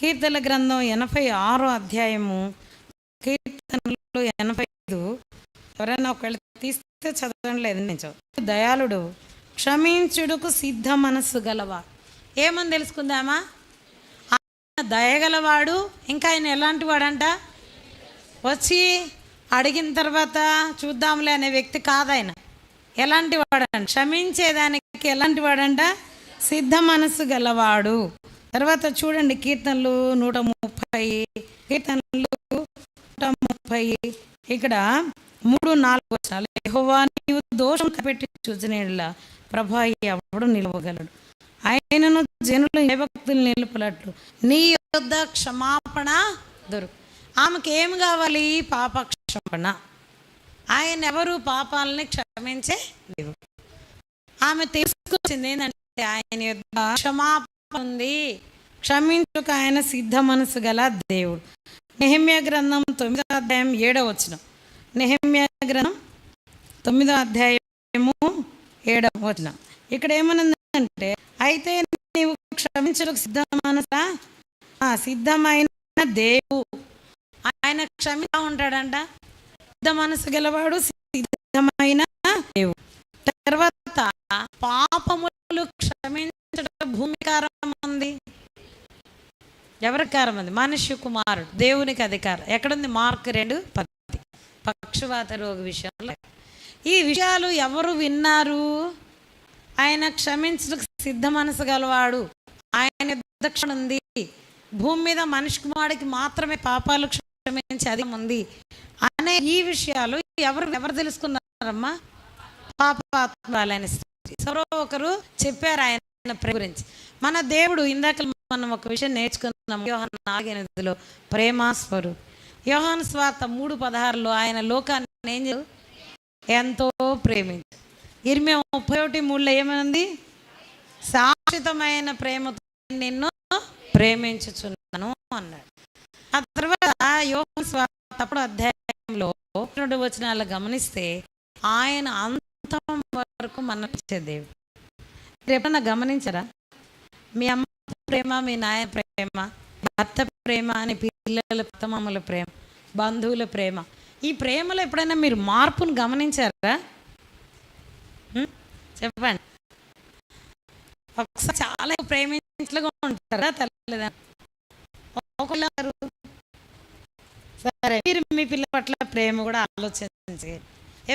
కీర్తనల గ్రంథం 86వ అధ్యాయము కీర్తనలు 85, ఎవరైనా ఒకవేళ తీస్తే చదవడం లేదు నేను చదువు. దయాళుడు, క్షమించుడుకు సిద్ధ మనస్సు గలవా. ఏమని తెలుసుకుందామా? ఆయన దయగలవాడు. ఇంకా ఆయన ఎలాంటి వాడంట? వచ్చి అడిగిన తర్వాత చూద్దాంలే అనే వ్యక్తి కాదు ఆయన. ఎలాంటి వాడంట? క్షమించేదానికి ఎలాంటి వాడంట? సిద్ధ మనస్సు గలవాడు. తర్వాత చూడండి, కీర్తనలు 130, కీర్తనలు 130, ఇక్కడ 3-4 వచనాలు. యెహోవా నీవు దోషం కనిపెట్టి చూచినట్లా ప్రభా ఎవడు నిలవగలడు? ఆయనను జనులు భయభక్తులు నిలుపులట్లు నీ యొద్ద క్షమాపణ దొరుకు. ఆమెకి ఏం కావాలి? పాప క్షమాపణ. ఆయన ఎవరు? పాపాలని క్షమించే దేవుడు. ఆమె తెలుసుకొచ్చింది ఏంటంటే, ఆయన యొద్ద క్షమాపణ ఉంది, క్షమించుక ఆయన సిద్ధ మనసు గల దేవుడు. నెహెమ్యా గ్రంథం 9వ అధ్యాయం 7వ వచనం. నెహెమ్యా గ్రంథం 9వ అధ్యాయము 7వ వచనం. ఇక్కడ ఏమనుందంటే, అయితే నీవు క్షమించడానికి సిద్ధమైన దేవుడు. ఆయన క్షమిస్తూ ఉంటాడంట. సిద్ధ మనసు గలవాడు, సిద్ధమైన దేవుడు. తర్వాత పాపములు క్షమించడం భూమికారం ఉంది. ఎవరికారం ఉంది? మనుష్య కుమారుడు, దేవునికి అధికారం. ఎక్కడుంది? మార్కు 2:10. పక్షవాత రోగ విషయంలో ఈ విషయాలు ఎవరు విన్నారు? ఆయన క్షమించడానికి సిద్ధ మనసు గలవాడు, ఆయన దక్షిణ ఉంది. భూమి మీద మనిషి కుమారుడికి మాత్రమే పాపాలు క్షమించే అధికారం ఉంది అనే ఈ విషయాలు ఎవరు తెలుసుకున్నారమ్మా? పాపాత్మురాలైన స్త్రీ. ఎవరో ఒకరు చెప్పారు ఆయన ప్రేమ గురించి. మన దేవుడు, ఇందాక మనం ఒక విషయం నేర్చుకున్నాం, యోహాను 4:8 ప్రేమాస్వరూపి. యోహాను సువార్త 3:16 ఆయన లోకాన్ని ఎంతో ప్రేమించారు. ఇర్మియా 31:3 ఏమనుంది? శాశ్వతమైన ప్రేమతో నిన్ను ప్రేమించుచున్నాను అన్నాడు. ఆ తర్వాత యోహాను సువార్త 3వ అధ్యాయంలో 2 వచనాలు గమనిస్తే, ఆయన అంతం వరకు మన్నించే దేవుడు. మీరు ఎప్పుడన్నా గమనించారా? మీ అమ్మ ప్రేమ, మీ నాయన ప్రేమ, భర్త ప్రేమ, అని పిల్లల అత్తమామల ప్రేమ, బంధువుల ప్రేమ, ఈ ప్రేమలో ఎప్పుడైనా మీరు మార్పును గమనించారా? చెప్పండి. ఒకసారి చాలా ప్రేమించలుగా ఉంటారా తల్లిదండ్రులు? ఒకరు సరే, మీరు మీ పిల్లల పట్ల ప్రేమ కూడా ఆలోచించి,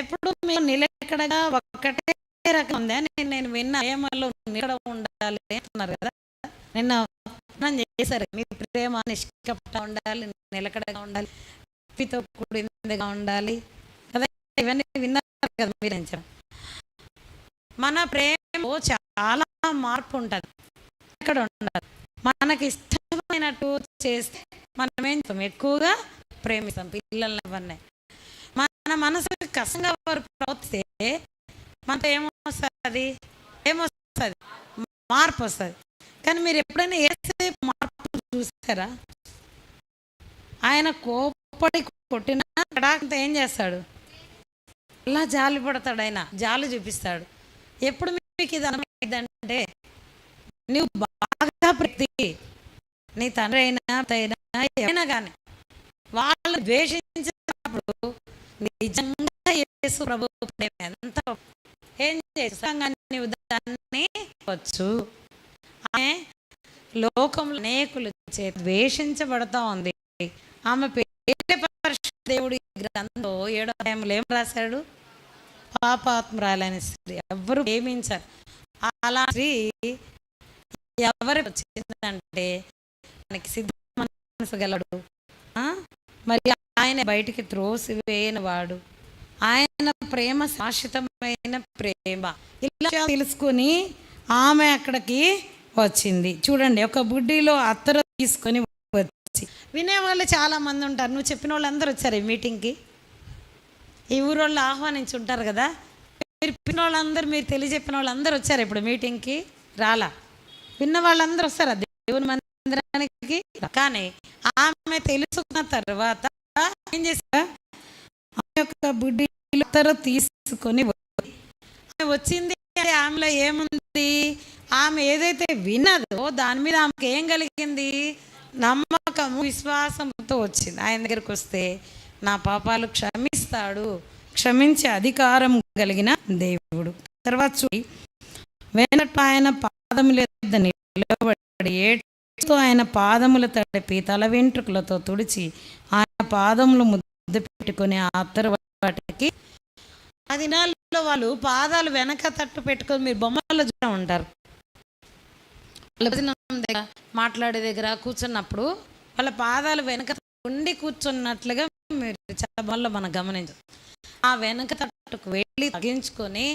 ఎప్పుడు మీరు నిలకడగా ఒకటే రకం ఉందా? నేను విన్న ప్రేమలో నిలకడ ఉండాలి అంటున్నారు కదా, నిన్న చేశారు. మీ ప్రేమ నిష్కపట ఉండాలి, నిలకడగా ఉండాలి, పితో కూడిందిగా ఉండాలి కదా, ఇవన్నీ విన్నారు కదా మీరు. మన ప్రేమలో చాలా మార్పు ఉంటుంది, ఇక్కడ ఉండాలి. మనకి ఇష్టమైనట్టు చేస్తే మనమేం ఎక్కువగా ప్రేమిస్తాం పిల్లల్ని. అవన్నీ మన మనసుకి కష్టంగా వారు ప్రవర్తిస్తే మనతో ఏమొస్తుంది? మార్పు వస్తుంది. కానీ మీరు ఎప్పుడైనా ఏసేపు మార్పు చూసారా? ఆయన కోపడి కొట్టినా కడాకంత ఏం చేస్తాడు? అలా జాలి పడతాడు, ఆయన జాలి చూపిస్తాడు. ఎప్పుడు మీకు ఇది అర్థమైందంటే, నువ్వు బాగా ప్రతి నీ తండ్రి అయినా ఏమైనా కానీ వాళ్ళు ద్వేషించినప్పుడు నిజంగా యేసు ప్రభు ప్రేమ ఎంత ఏం చేస్తాం, నీవు దాన్ని వచ్చు. ఆమె లోకంలో అనేకులు చేత ద్వేషించబడతా ఉంది. ఆమె పేరు పరిశుద్ధ దేవుడు గ్రంథంలో 7వ అధ్యాయంలో ఏం రాశాడు? పాపాత్మురాలైన స్త్రీ, ఎవరు ప్రేమించారు. అలా స్త్రీ ఎవరు వచ్చిందంటే మనకి సిద్ధ మనసు గలడు, మరి ఆయన బయటికి త్రోసివేయన వాడు, ఆయన ప్రేమ శాశ్వతమైన ప్రేమ. ఇలా తెలుసుకొని ఆమె అక్కడికి వచ్చింది. చూడండి, ఒక బుడ్డిలో అత్తరు తీసుకొని వచ్చి, వినేవాళ్ళు చాలామంది ఉంటారు. నువ్వు చెప్పిన వాళ్ళందరూ వచ్చారు ఈ మీటింగ్కి. ఈ ఊరోళ్ళు ఆహ్వానించి ఉంటారు కదా, మీరు చెప్పిన వాళ్ళందరూ, మీరు తెలియజెప్పిన వాళ్ళందరూ వచ్చారు ఇప్పుడు మీటింగ్కి. రాలా? విన్న వాళ్ళందరూ వస్తారా దేవుని మందిరానికి? కానీ ఆమె తెలుసుకున్న తర్వాత ఏం చేసా, ఆమె యొక్క బుడ్డిలో అత్తరు తీసుకొని వచ్చింది. ఆమెలో ఏముంది? ఆమె ఏదైతే విన్నదో దాని మీద ఆమెకు ఏం కలిగింది? నమ్మకము, విశ్వాసంతో వచ్చింది. ఆయన దగ్గరికి వస్తే నా పాపాలు క్షమిస్తాడు, క్షమించే అధికారం కలిగిన దేవుడు. తర్వాత చూడి, వెనట ఆయన పాదముల యొద్ద నిలబడి ఏడ్చుతూ ఆయన పాదముల తడిపి తల వెంట్రుకలతో తుడిచి ఆయన పాదములు ముద్ద పెట్టుకొని ఆ అత్తరువాటికి. ఆ దినాల్లో వాళ్ళు పాదాలు వెనక తట్టు పెట్టుకొని, మీరు బొమ్మల్లో చూస్తూ ఉంటారు, దగ్గర మాట్లాడే దగ్గర కూర్చున్నప్పుడు వాళ్ళ పాదాలు వెనక ఉండి కూర్చున్నట్లుగా మీరు చాలా బొమ్మల్లో మనం గమనించు. ఆ వెనక తట్టుకు వెళ్ళి తగ్గించుకొని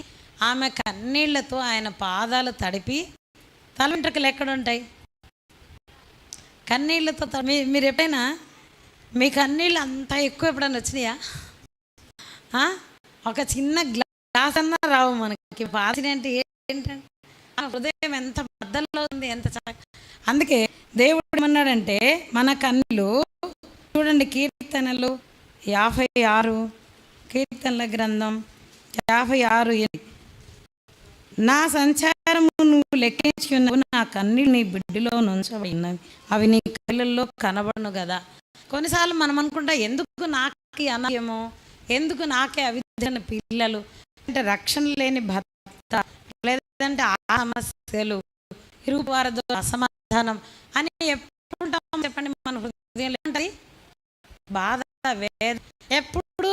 ఆమె కన్నీళ్లతో ఆయన పాదాలు తడిపి, తల వెంట్రుకలు ఎక్కడ ఉంటాయి? కన్నీళ్లతో మీరు ఎప్పుడైనా మీ కన్నీళ్ళు అంత ఎక్కువ ఎప్పుడైనా వచ్చినాయా? ఒక చిన్న గ్లాస్ అన్నా రావు మనకి. పాసిన అంటే ఏంటంటే హృదయం ఎంత బద్దల్లో ఉంది, ఎంత అందుకే దేవుడు ఏమన్నాడంటే మన కన్నీళ్ళు చూడండి. కీర్తనలు 56, కీర్తనల గ్రంథం 56:8, నా సంచారము నువ్వు లెక్కించి ఉన్నావు, నా కన్నీళ్ళు నీ బిడ్డలో నుంచబడినవి, అవి నీ కళ్ళల్లో కనబడను కదా. కొన్నిసార్లు మనం అనుకుంటా, ఎందుకు నాకే అనాయమో, ఎందుకు నాకే అవిధమైన పిల్లలు, అంటే రక్షణ లేని భర్త, లేదంటే ఆ సమస్యలు, ఇరుగు వారితో అసమాధానం అని ఎప్పుడు ఉంటాం చెప్పండి? మన హృదయంలో ఉంటుంది బాధ, వేద. ఎప్పుడు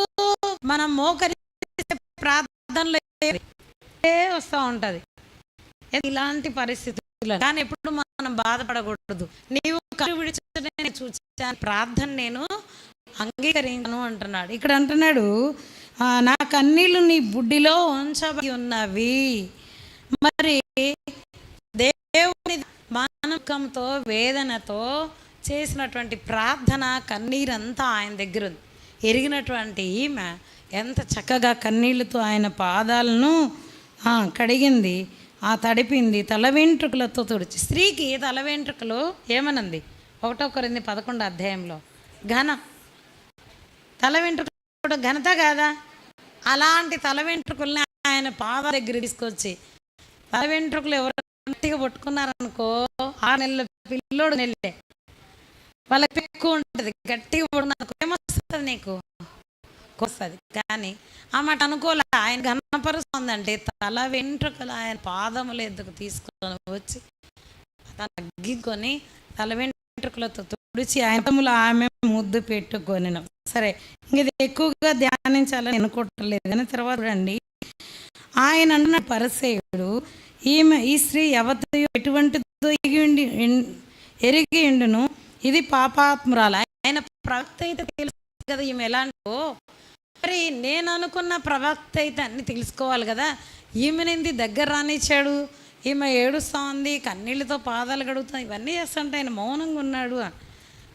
మనం మోకరిస్తే ప్రార్థనలో వస్తూ ఉంటుంది ఇలాంటి పరిస్థితులు. కానీ ఎప్పుడు మనం బాధపడకూడదు. నీవు కళ్ళు విడిచి చూచాను, ప్రార్థన నేను అంగీకరించను అంటున్నాడు. ఇక్కడ అంటున్నాడు, నా కన్నీళ్ళు నీ బుడ్డిలో ఉంచబడి ఉన్నవి. మరి దేవుని మానకంతో వేదనతో చేసినటువంటి ప్రార్థన, కన్నీరంతా ఆయన దగ్గర ఉంది. ఎరిగినటువంటి ఈమె ఎంత చక్కగా కన్నీళ్ళతో ఆయన పాదాలను కడిగింది, తడిపింది, తల వెంట్రుకలతో తుడిచి. స్త్రీకి తల వెంట్రుకలు ఏమనంది? 1 కొరింథీ 11 అధ్యాయంలో ఘనం. తల వెంట్రుకలు ఘనత కాదా? అలాంటి తల వెంట్రుకల్ని ఆయన పాద దగ్గర తీసుకొచ్చి, తల వెంట్రుకలు ఎవరు గట్టిగా పట్టుకున్నారనుకో, 6 నెలల పిల్లోడు నెల్లే వాళ్ళకి ఎక్కువ ఉంటుంది. గట్టిగా పడుకున్నాను ఏమొస్తుంది? నీకు వస్తుంది. కానీ ఆ మాట అనుకోలే. ఆయన ఘనపరుస్తుందంటే తల వెంట్రుకలు ఆయన పాదముల ఎద్దుకు తీసుకొని వచ్చి తగ్గించుకొని తల వెంట్రుకలతో తుడిచి ఆయన ఆమె ముద్దు పెట్టుకొని. సరే, ఇది ఎక్కువగా ధ్యానించాలని అనుకోవట్లేదు. కానీ తర్వాత చూడండి, ఆయన అన్న పరిసయ్యుడు, ఈ స్త్రీ ఎవరితో ఎటువంటిదో ఎరిగి ఉండును, ఇది పాపాత్మురాలు. ఆయన ప్రవక్త అయితే తెలుసు కదా ఈమె ఎలాంటో. మరి నేను అనుకున్న ప్రవక్త అయితే అన్నీ తెలుసుకోవాలి కదా. ఈమెనింది దగ్గర రానిచ్చాడు, ఈమె ఏడుస్తూ ఉంది, కన్నీళ్ళతో పాదాలు గడుగుతా, ఇవన్నీ చేస్తుంటే ఆయన మౌనంగా ఉన్నాడు.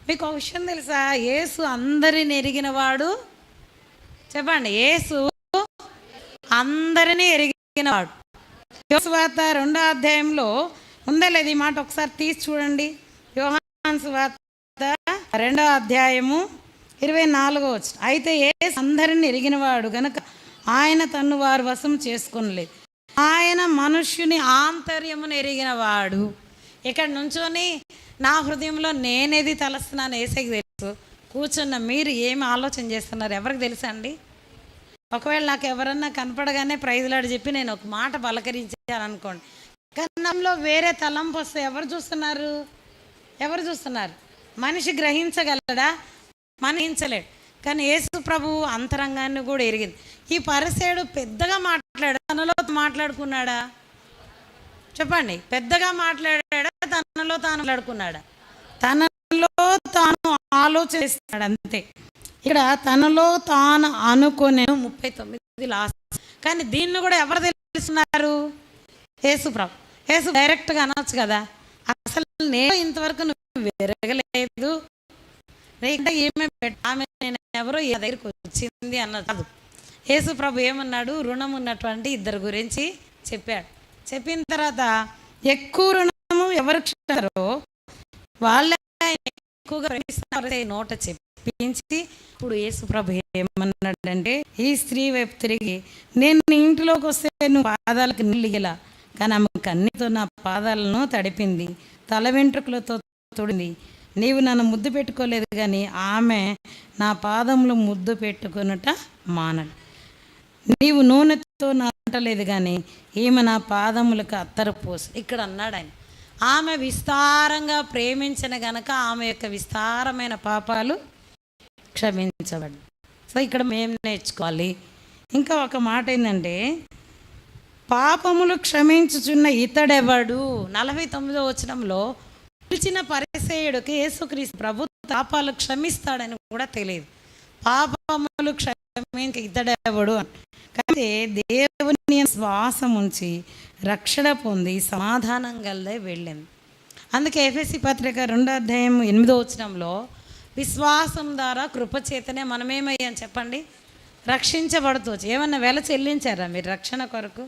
మీకు ఒక విషయం తెలుసా? యేసు అందరిని ఎరిగినవాడు. చెప్పండి, యేసు అందరినీ ఎరిగినవాడు. యోహాను సువార్త 2వ అధ్యాయంలో ఉందా లేదు ఈ మాట? ఒకసారి తీసి చూడండి. యోహాను సువార్త 2వ అధ్యాయము 24వ వచనం. అయితే యేసు అందరిని ఎరిగినవాడు గనుక ఆయన తన్ను వారి వశం చేసుకొనలేదు, ఆయన మనుష్యుని ఆంతర్యమును ఎరిగినవాడు. ఇక్కడ నుంచొని నా హృదయంలో నేనేది తలస్తున్నాను ఏసైకి తెలుసు. కూర్చున్న మీరు ఏమి ఆలోచన చేస్తున్నారు ఎవరికి తెలుసా అండి? ఒకవేళ నాకు ఎవరన్నా కనపడగానే ప్రైజ్లాడు చెప్పి నేను ఒక మాట పలకరించాను అనుకోండి, కానీ మనలో వేరే తలంపు వస్తే ఎవరు చూస్తున్నారు? మనిషి గ్రహించగలడా? గ్రహించలేడు. కానీ యేసు ప్రభువు అంతరంగాన్ని కూడా ఎరిగింది. ఈ పరిసేయుడు పెద్దగా తనలో మాట్లాడుకున్నాడా? చెప్పండి, పెద్దగా మాట్లాడా? తనలో తాను మాట్లాడుకున్నాడా? తనలో తాను ఆలోచిస్తున్నాడు అంతే. ఇక్కడ తనలో తాను అనుకునే 39 లాస్ట్. కానీ దీన్ని కూడా ఎవరు తెలుస్తున్నారు? యేసు ప్రభు. యేసు డైరెక్ట్గా అనొచ్చు కదా, అసలు నేను ఇంతవరకు నువ్వు విరగలేదు, ఆమె నేను ఎవరో ఈ దగ్గరికి వచ్చింది అన్నది కాదు. యేసు ప్రభు ఏమన్నాడు? రుణం ఉన్నటువంటి ఇద్దరు గురించి చెప్పాడు. చెప్పిన తర్వాత ఎక్కువ రుణము ఎవరు క్షమిస్తారో వాళ్ళే ఎక్కువగా ప్రేమిస్తారు నోట చెప్పించి. ఇప్పుడు యేసు ప్రభు ఏమన్నాడంటే, ఈ స్త్రీ వైపు తిరిగి, నేను ఇంటిలోకి వస్తే నువ్వు పాదాలకు నీళ్ళిగలా, కానీ ఆమె కన్నీతో నా పాదాలను తడిపింది, తల వెంట్రుకలతో తొడింది. నీవు నన్ను ముద్దు పెట్టుకోలేదు, కానీ ఆమె నా పాదములు ముద్దు పెట్టుకున్నట మానడు. నీవు నూనెతో నాటలేదు, కానీ ఈమె నా పాదములకు అత్తరు పోసి. ఇక్కడ అన్నాడు ఆయన, ఆమె విస్తారంగా ప్రేమించిన గనక ఆమె యొక్క విస్తారమైన పాపాలు క్షమించబడి. సో ఇక్కడ మేము నేర్చుకోవాలి. ఇంకా ఒక మాట ఏంటంటే, పాపములు క్షమించుచున్న ఇతడెవడు? 49వ వచనంలో పిలిచిన పరిసేయుడికి యేసుక్రీస్తు ప్రభు పాపాలు క్షమిస్తాడని కూడా తెలియదు. పాపములు క్షమించి ఇతడెవడు కానీ దేవుని శ్వాసం ఉంచి రక్షణ పొంది సమాధానం గలదే వెళ్ళింది. అందుకే ఎఫెసీ పత్రిక 2వ అధ్యాయం 8వ వచనంలో, విశ్వాసం ద్వారా కృపచేతనే మనమేమయ్యాం చెప్పండి? రక్షించబడుతూ. ఏమన్నా వెల చెల్లించారా మీరు రక్షణ కొరకు?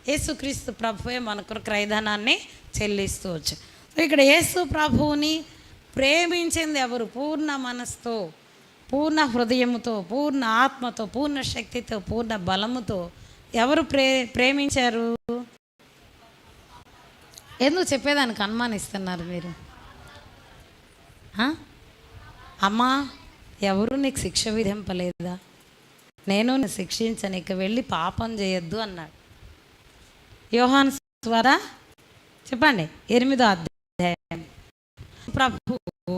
యేసుక్రీస్తు ప్రభువే మన కొరకు క్రయధనాన్ని చెల్లిస్తూ వచ్చు. ఇక్కడ యేసు ప్రభువుని ప్రేమించింది ఎవరు? పూర్ణ మనసుతో, పూర్ణ హృదయముతో, పూర్ణ ఆత్మతో, పూర్ణ శక్తితో, పూర్ణ బలముతో ఎవరు ప్రేమించారు? ఎందుకు చెప్పేదానికి అనుమానిస్తున్నారు మీరు? అమ్మా, ఎవరు నీకు శిక్ష విధింపలేదా? నేను శిక్షించను, ఇక వెళ్ళి పాపం చేయొద్దు అన్నాడు. యోహాను ద్వారా చెప్పండి 8వ అధ్యాయం. ప్రభు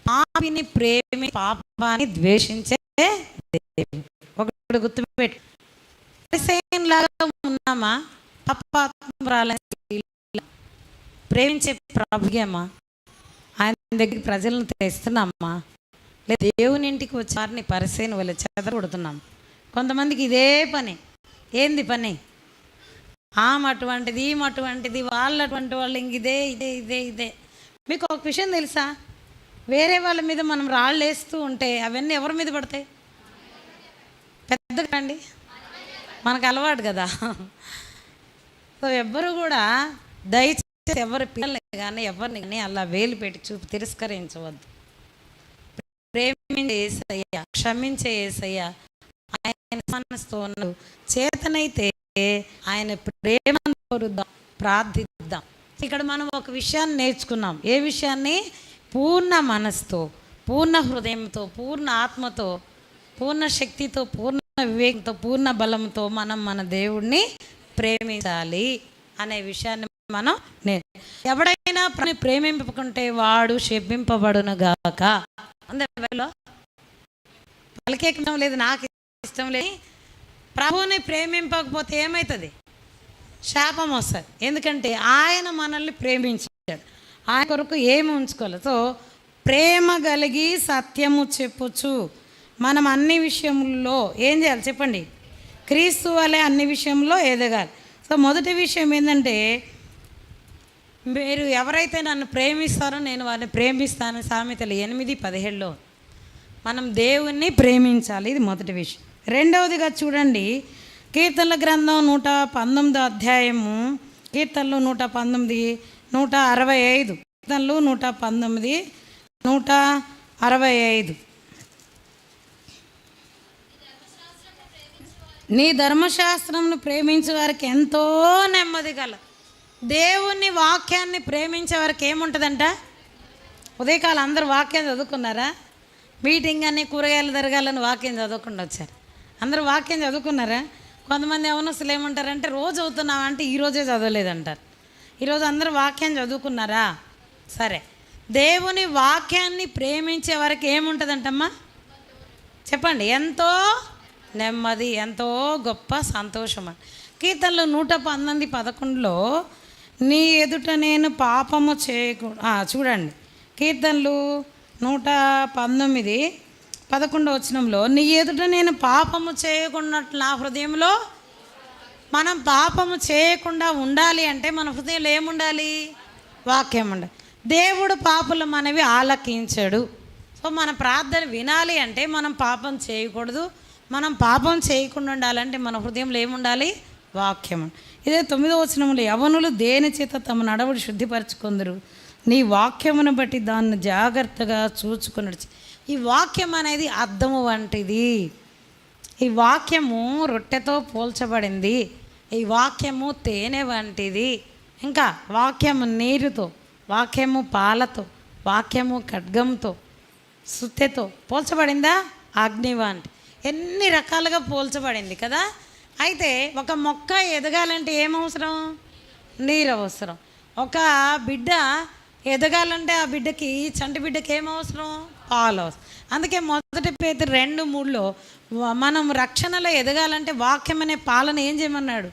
పాపిని ప్రేమి పాపాన్ని ద్వేషించే దేవుడు. ఒకటి గుర్తుపెట్టి, లాగా ఉన్నామా? పాపాత్మురాలని ప్రేమించే ప్రభుకేమా? ఆయన దగ్గర ప్రజలను తెస్తున్నామా? లేదా దేవుని ఇంటికి వచ్చి వారిని పరిసేను వల్ల చెదరగొడుతున్నాం. కొంతమందికి ఇదే పని. ఏంది పని? ఆమె అటువంటిది, ఈమె అటువంటిది, వాళ్ళు అటువంటి వాళ్ళు, ఇంక ఇదే ఇదే ఇదే ఇదే. మీకు ఒక విషయం తెలుసా? వేరే వాళ్ళ మీద మనం రాళ్ళు వేస్తూ ఉంటే అవన్నీ ఎవరి మీద పడతాయి? పెద్దగా అండి, మనకు అలవాటు కదా. సో ఎవ్వరు కూడా దయచేసి ఎవరి పిల్లల్ని కానీ ఎవరిని కానీ అలా వేలు పెట్టి చూపి తిరస్కరించవద్దు. ప్రేమించే యేసయ్య, క్షమించే యేసయ్య ఆయన మనసుతో ఉన్నాడు. చేతనైతే ఆయన ప్రేమను కోరుద్దాం, ప్రార్థిద్దాం. ఇక్కడ మనం ఒక విషయాన్ని నేర్చుకున్నాం. ఏ విషయాన్ని? పూర్ణ మనసుతో, పూర్ణ హృదయంతో, పూర్ణ ఆత్మతో, పూర్ణ శక్తితో, పూర్ణ వివేకంతో, పూర్ణ బలంతో మనం మన దేవుణ్ణి ప్రేమించాలి అనే విషయాన్ని మనం ఎవడైనా ప్రేమింపుకుంటే వాడు శపింపబడును గాక. అందరిలో పలికేకడం లేదు, నాకు ఇష్టం లేదు. ప్రభువుని ప్రేమింపకపోతే ఏమవుతుంది? శాపం వస్తుంది. ఎందుకంటే ఆయన మనల్ని ప్రేమించాడు, ఆయన కొరకు ఏమి ఉంచుకోవాలి. సో ప్రేమ కలిగి సత్యము చెప్పుచు మనం అన్ని విషయంలో ఏం చేయాలి చెప్పండి? క్రీస్తు వలె అన్ని విషయంలో ఎదగాలి. సో మొదటి విషయం ఏంటంటే, మీరు ఎవరైతే నన్ను ప్రేమిస్తారో నేను వారిని ప్రేమిస్తాను. సామెతలు 8:17లో మనం దేవుణ్ణి ప్రేమించాలి. ఇది మొదటి విషయం. రెండవదిగా చూడండి, కీర్తనల గ్రంథం 119వ అధ్యాయము, కీర్తనలు 119, 165. కీర్తనలు 119, 165. నీ ధర్మశాస్త్రంను ప్రేమించే వారికి ఎంతో నెమ్మది గల. దేవుని వాక్యాన్ని ప్రేమించే వారికి ఏముంటుందంట? ఉదయకాలం అందరూ వాక్యం చదువుకున్నారా? మీటింగ్ అని కూరగాయలు జరగాలని వాక్యం చదవకుండా వచ్చారు. అందరూ వాక్యం చదువుకున్నారా? కొంతమంది యవనస్తులు ఏమంటారంటే, రోజు చదువుతున్నామంటే ఈరోజే చదవలేదంటారు. ఈరోజు అందరూ వాక్యం చదువుకున్నారా? సరే, దేవుని వాక్యాన్ని ప్రేమించే వరకు ఏముంటుందంటమ్మా చెప్పండి? ఎంతో నెమ్మది, ఎంతో గొప్ప సంతోషం. కీర్తనలు 119:11 నీ ఎదుట నేను పాపము చూడండి, కీర్తనలు 119:11 నీ ఎదుట నేను పాపము చేయకున్నట్లు నా హృదయంలో. మనం పాపము చేయకుండా ఉండాలి అంటే మన హృదయంలో ఏముండాలి? వాక్యం ఉండాలి. దేవుడు పాపుల మనవి ఆలకించడు. సో మన ప్రార్థన వినాలి అంటే మనం పాపం చేయకూడదు. మనం పాపం చేయకుండా ఉండాలంటే మన హృదయంలో ఏముండాలి? వాక్యం. ఇదే 9వ వచనంలో యవనులు దేని చేత తమ నడవడి శుద్ధిపరచుకుందరు, నీ వాక్యమును బట్టి దాన్ని జాగ్రత్తగా చూచుకున్నట్టు. ఈ వాక్యం అనేది అద్దము వంటిది. ఈ వాక్యము రొట్టెతో పోల్చబడింది. ఈ వాక్యము తేనె వంటిది. ఇంకా వాక్యము నీరుతో, వాక్యము పాలతో, వాక్యము ఖడ్గంతో, సుత్తెతో పోల్చబడిందా? అగ్ని వంటి ఎన్ని రకాలుగా పోల్చబడింది కదా. అయితే ఒక మొక్క ఎదగాలంటే ఏమవసరం? నీరు అవసరం. ఒక బిడ్డ ఎదగాలంటే ఆ బిడ్డకి, చంటి బిడ్డకి ఏమవసరం? పాలు అవసరం. అందుకే 1 పేతురు 2:3 మనం రక్షణలో ఎదగాలంటే వాక్యం అనే పాలన ఏం చేయమన్నాడు?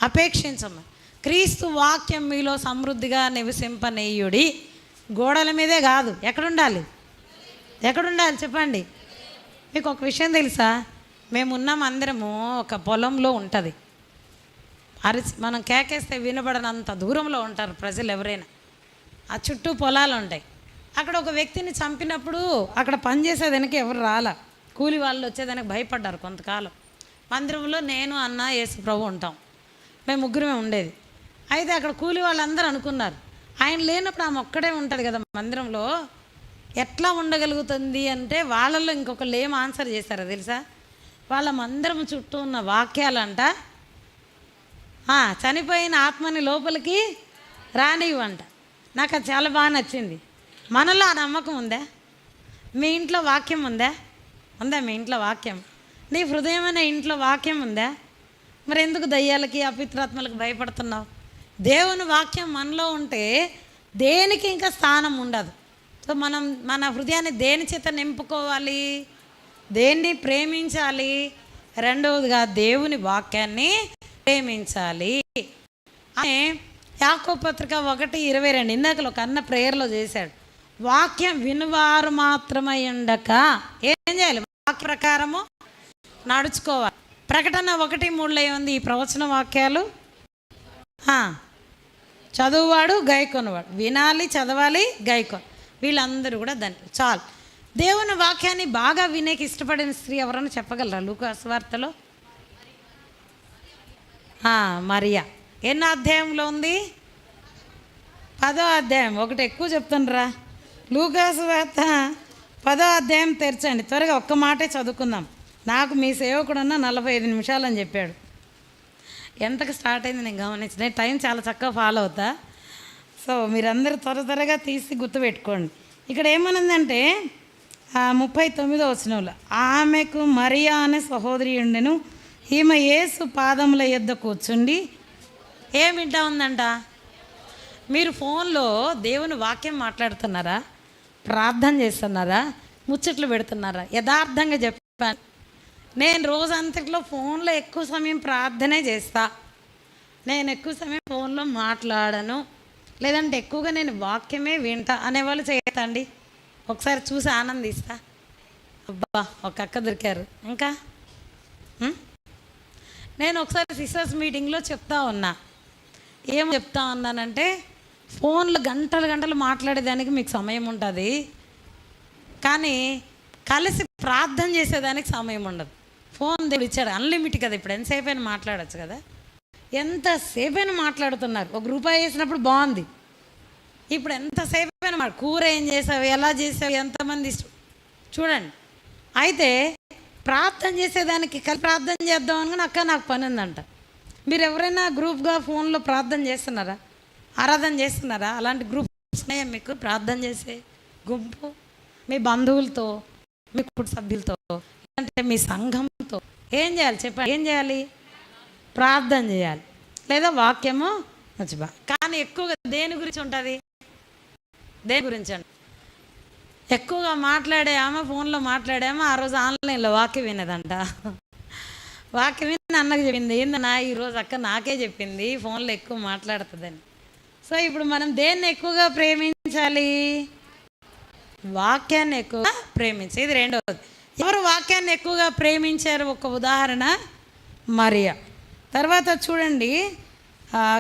అపేక్షించమని. క్రీస్తు వాక్యం మీలో సమృద్ధిగా నివసింపనీయుడి. గోడల మీదే కాదు, ఎక్కడుండాలి? ఎక్కడుండాలి చెప్పండి? మీకు ఒక విషయం తెలుసా? మేమున్నాం అందరము ఒక పొలంలో ఉంటుంది. మనం కేకేస్తే వినబడనంత దూరంలో ఉంటారు ప్రజలు ఎవరైనా. ఆ చుట్టూ పొలాలు ఉంటాయి. అక్కడ ఒక వ్యక్తిని చంపినప్పుడు అక్కడ పనిచేసేదానికి ఎవరు రాలా, కూలి వాళ్ళు వచ్చేదానికి భయపడ్డారు కొంతకాలం. మందిరంలో నేను, అన్న, యేసు ప్రభు ఉంటాం. మేము ముగ్గురమే ఉండేది. అయితే అక్కడ కూలి వాళ్ళందరూ అనుకున్నారు ఆయన లేనప్పుడు ఆమె ఒక్కడే ఉంటుంది కదా మందిరంలో, ఎట్లా ఉండగలుగుతుంది అంటే వాళ్ళల్లో ఇంకొకళ్ళు ఏం ఆన్సర్ చేశారో తెలుసా? వాళ్ళ మందిరం చుట్టూ ఉన్న వాక్యాలంట, చనిపోయిన ఆత్మని లోపలికి రానివ్వంట. నాకు అది చాలా బాగా నచ్చింది. మనలో ఆ నమ్మకం ఉందా? మీ ఇంట్లో వాక్యం ఉందా? మీ ఇంట్లో వాక్యం? నీ హృదయం అనే ఇంట్లో వాక్యం ఉందా? మరి ఎందుకు దయ్యాలకి, అపిత్రాత్మలకు భయపడుతున్నావు? దేవుని వాక్యం మనలో ఉంటే దేనికి ఇంకా స్థానం ఉండదు. సో మనం మన హృదయాన్ని దేని చేత నింపుకోవాలి? దేన్ని ప్రేమించాలి? రెండవదిగా దేవుని వాక్యాన్ని ప్రేమించాలి. యాకోబు పత్రిక 1:22 ఇందాకలో ఒక అన్న ప్రేయర్లో చేశాడు. వాక్యం వినువారు మాత్రమై ఉండక ఏం చేయాలి? వాక్య ప్రకారము నడుచుకోవాలి. ప్రకటన 1:3 ఏముంది? ఈ ప్రవచన వాక్యాలు చదువువాడు గైకొనవాడు. వినాలి, చదవాలి, గైకొన. వీళ్ళందరూ కూడా దాన్ని చాలు. దేవుని వాక్యాన్ని బాగా వినేకి ఇష్టపడిన స్త్రీ ఎవరైనా చెప్పగలరా? లూకా సువార్తలో మరియా ఎన్నో అధ్యాయంలో ఉంది? 10వ అధ్యాయం. ఒకటి ఎక్కువ చెప్తుండ్రా. లూకా సువార్త 10వ అధ్యాయం తెరచండి. త్వరగా ఒక్క మాటే చదువుకుందాం. నాకు మీ సేవకుడన్నా 45 నిమిషాలు అని చెప్పాడు. ఎంతకు స్టార్ట్ అయింది నేను గమనించిన. టైం చాలా చక్కగా ఫాలో అవుతా. సో మీరందరూ త్వరగా తీసి గుర్తుపెట్టుకోండి. ఇక్కడ ఏమనుందంటే 39వ వచనంలో ఆమెకు మరియా అనే సహోదరి ఉండెను. ఈమె యేసు పాదముల యొద్ద కూర్చుండి ఏం వింటా ఉందంట? మీరు ఫోన్లో దేవుని వాక్యం మాట్లాడుతున్నారా? ప్రార్థన చేస్తున్నారా? ముచ్చట్లు పెడుతున్నారా? యథార్థంగా చెప్పాను. నేను రోజంతట్లో ఫోన్లో ఎక్కువ సమయం ప్రార్థనే చేస్తా. నేను ఎక్కువ సమయం ఫోన్లో మాట్లాడను, లేదంటే ఎక్కువగా నేను వాక్యమే వింటా అనేవాళ్ళు చేయతండి. ఒకసారి చూసి ఆనందిస్తా. అబ్బా ఒక అక్క దొరికారు. ఇంకా నేను ఒకసారి సిస్టర్స్ మీటింగ్లో చెప్తా ఉన్నా. ఏం చెప్తా ఉన్నానంటే, ఫోన్లో గంటలు మాట్లాడేదానికి మీకు సమయం ఉంటుంది, కానీ కలిసి ప్రార్థన చేసేదానికి సమయం ఉండదు. ఫోన్ దేవుడు ఇచ్చాడు అన్లిమిటెడ్ కదా. ఇప్పుడు ఎంతసేపు అయినా మాట్లాడచ్చు కదా. ఎంతసేపు అయినా మాట్లాడుతున్నారు. ఒక రూపాయి వేసినప్పుడు బాగుంది. ఇప్పుడు ఎంతసేపు అయినా కూర ఏం చేసావు, ఎలా చేసావు, ఎంతమంది చూడండి. అయితే ప్రార్థన చేసేదానికి కలిసి ప్రార్థన చేద్దాం అనుకుని అక్క నాకు పని ఉందంట. మీరు ఎవరైనా గ్రూప్గా ఫోన్లో ప్రార్థన చేస్తున్నారా? ఆరాధన చేస్తున్నారా? అలాంటి గ్రూప్స్ ఉన్నాయా మీకు? ప్రార్థన చేసే గుంపు మీ బంధువులతో, మీ కుటుంబ సభ్యులతో, అంటే మీ సంఘంతో ఏం చేయాలి చెప్పండి? ఏం చేయాలి? ప్రార్థన చేయాలి, లేదా వాక్యము మర్చిపో. కానీ కానీ ఎక్కువగా దేని గురించి ఉంటుంది? దేని గురించి అండి? ఎక్కువగా మాట్లాడామా, ఫోన్లో మాట్లాడామా, ఆ రోజు ఆన్లైన్లో వాక్యం వినేదంట. వాక్యం విని అన్నకు చెప్పింది, ఏందన్నా ఈరోజు అక్క నాకే చెప్పింది ఫోన్లో ఎక్కువ మాట్లాడుతుందని. సో ఇప్పుడు మనం దేన్ని ఎక్కువగా ప్రేమించాలి? వాక్యాన్ని ఎక్కువగా ప్రేమించాలి. ఇది రెండవది. ఎవరు వాక్యాన్ని ఎక్కువగా ప్రేమించారు? ఒక ఉదాహరణ మరియా. తర్వాత చూడండి,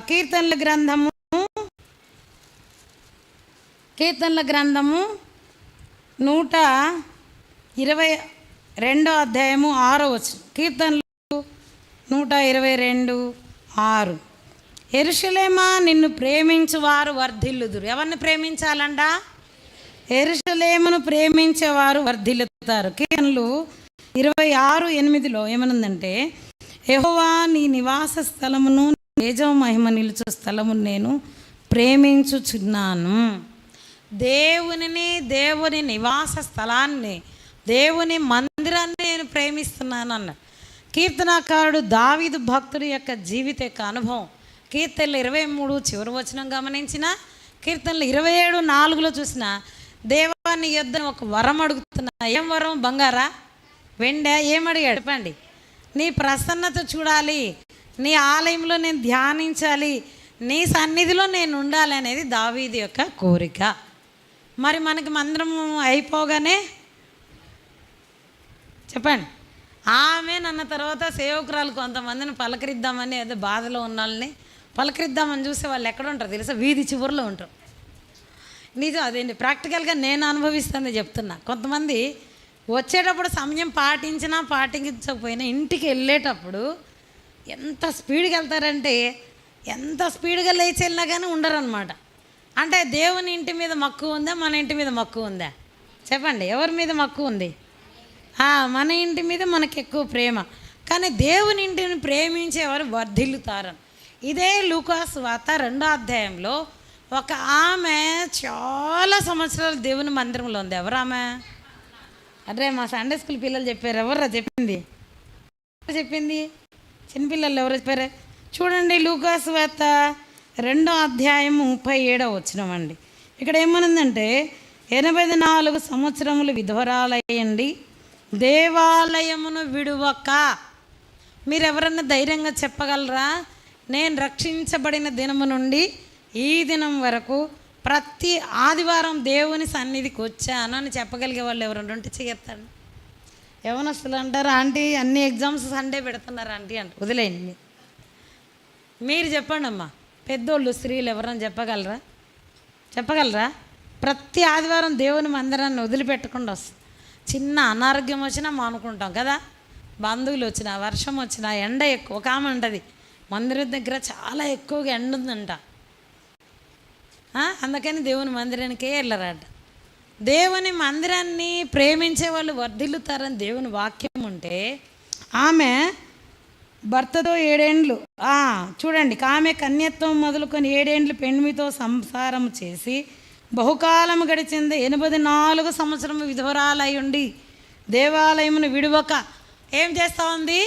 కీర్తనల గ్రంథము 122 అధ్యాయము 6వ వచనం. కీర్తనలు 122:6. యెరూషలేమా నిన్ను ప్రేమించు వారు వర్ధిల్లుదురు. ఎవరిని ప్రేమించాలంట? యెరూషలేమును ప్రేమించేవారు వర్ధిల్లుతారు. కీర్తనలు 26:8లో ఏమనుందంటే, యెహోవా నీ నివాస స్థలమును తేజో మహిమ నిలుచు స్థలమును నేను ప్రేమించుచున్నాను. దేవుని నివాస స్థలాన్ని, దేవుని మందిరాన్ని నేను ప్రేమిస్తున్నాను అన్నాడు. కీర్తనాకారుడు దావీదు భక్తుడి యొక్క జీవిత యొక్క అనుభవం కీర్తనలు 23 చివరి వచనం గమనించిన, కీర్తనలు 27:4లో చూసిన, దేవాన్ని యొద్ద ఒక వరం అడుగుతున్నా. ఏం వరం? బంగారా, వెండా? ఏమడిగాడు చెప్పండి? నీ ప్రసన్నత చూడాలి, నీ ఆలయంలో నేను ధ్యానించాలి, నీ సన్నిధిలో నేను ఉండాలి అనేది దావీదు యొక్క కోరిక. మరి మనకి మందిరం అయిపోగానే చెప్పండి ఆమె అన్న తర్వాత సేవకురాలు కొంతమందిని పలకరిద్దామని, ఏదో బాధలో ఉన్న వాళ్ళని పలకరిద్దామని చూసే వాళ్ళు ఎక్కడ ఉంటారు తెలుసా? వీధి చివరిలో ఉంటారు. నిజం, అదేంటి ప్రాక్టికల్గా నేను అనుభవిస్తుంది చెప్తున్నా. కొంతమంది వచ్చేటప్పుడు సమయం పాటించినా పాటించకపోయినా ఇంటికి వెళ్ళేటప్పుడు ఎంత స్పీడ్గా వెళ్తారంటే, ఎంత స్పీడ్గా లేచి వెళ్ళినా కానీ ఉండరనమాట. అంటే దేవుని ఇంటి మీద మక్కువ ఉందా, మన ఇంటి మీద మక్కువ ఉందా? చెప్పండి, ఎవరి మీద మక్కువ ఉంది? మన ఇంటి మీద మనకు ఎక్కువ ప్రేమ. కానీ దేవుని ఇంటిని ప్రేమించేవారు వర్ధిల్లుతారని. ఇదే లూకాసు వార్త 2వ అధ్యాయంలో ఒక ఆమె చాలా సంవత్సరాలు దేవుని మందిరంలో ఉంది. ఎవరు ఆమె? అరే మా సండే స్కూల్ పిల్లలు చెప్పారు. ఎవర్రా చెప్పింది? చిన్నపిల్లలు ఎవరు చెప్పారు? చూడండి, లూకాసు వార్త 2వ అధ్యాయం 37వ వచనం అండి. ఇక్కడ ఏమనుందంటే, 84 సంవత్సరములు విధవరాలయ్యండి, దేవాలయమును విడువక. మీరు ఎవరన్నా ధైర్యంగా చెప్పగలరా? నేను రక్షించబడిన దినము నుండి ఈ దినం వరకు ప్రతి ఆదివారం దేవుని సన్నిధికి వచ్చాను అని చెప్పగలిగే వాళ్ళు ఎవరన్నా ఉంటే చేయొద్దండి. యవనస్తులు అంటారు, ఆంటీ అన్ని ఎగ్జామ్స్ సండే పెడుతున్నారు ఆంటీ అంట. వదిలేయండి, మీరు చెప్పండి అమ్మా. పెద్దోళ్ళు స్త్రీలు ఎవరన్నా చెప్పగలరా? ప్రతి ఆదివారం దేవుని మందిరాన్ని వదిలిపెట్టకుండా వస్తుంది. చిన్న అనారోగ్యం వచ్చినా మానుకుంటాం కదా, బంధువులు వచ్చినా, వర్షం వచ్చినా, ఎండ ఎక్కువ. ఒక ఆమె ఉంటుంది, మందిరం దగ్గర చాలా ఎక్కువగా ఎండ ఉందంట, అందుకని దేవుని మందిరానికే వెళ్ళరాట. దేవుని మందిరాన్ని ప్రేమించే వాళ్ళు వర్ధిల్లుతారని దేవుని వాక్యం ఉంటే, ఆమె భర్తతో 7 ఏండ్లు చూడండి, ఆమె కన్యత్వం మొదలుకొని 7 ఏండ్లు పెండ్మితో సంసారం చేసి బహుకాలం గడిచింది. 84 సంవత్సరం విధవరాలై ఉండి దేవాలయమును విడవక ఏం చేస్తూ ఉంది?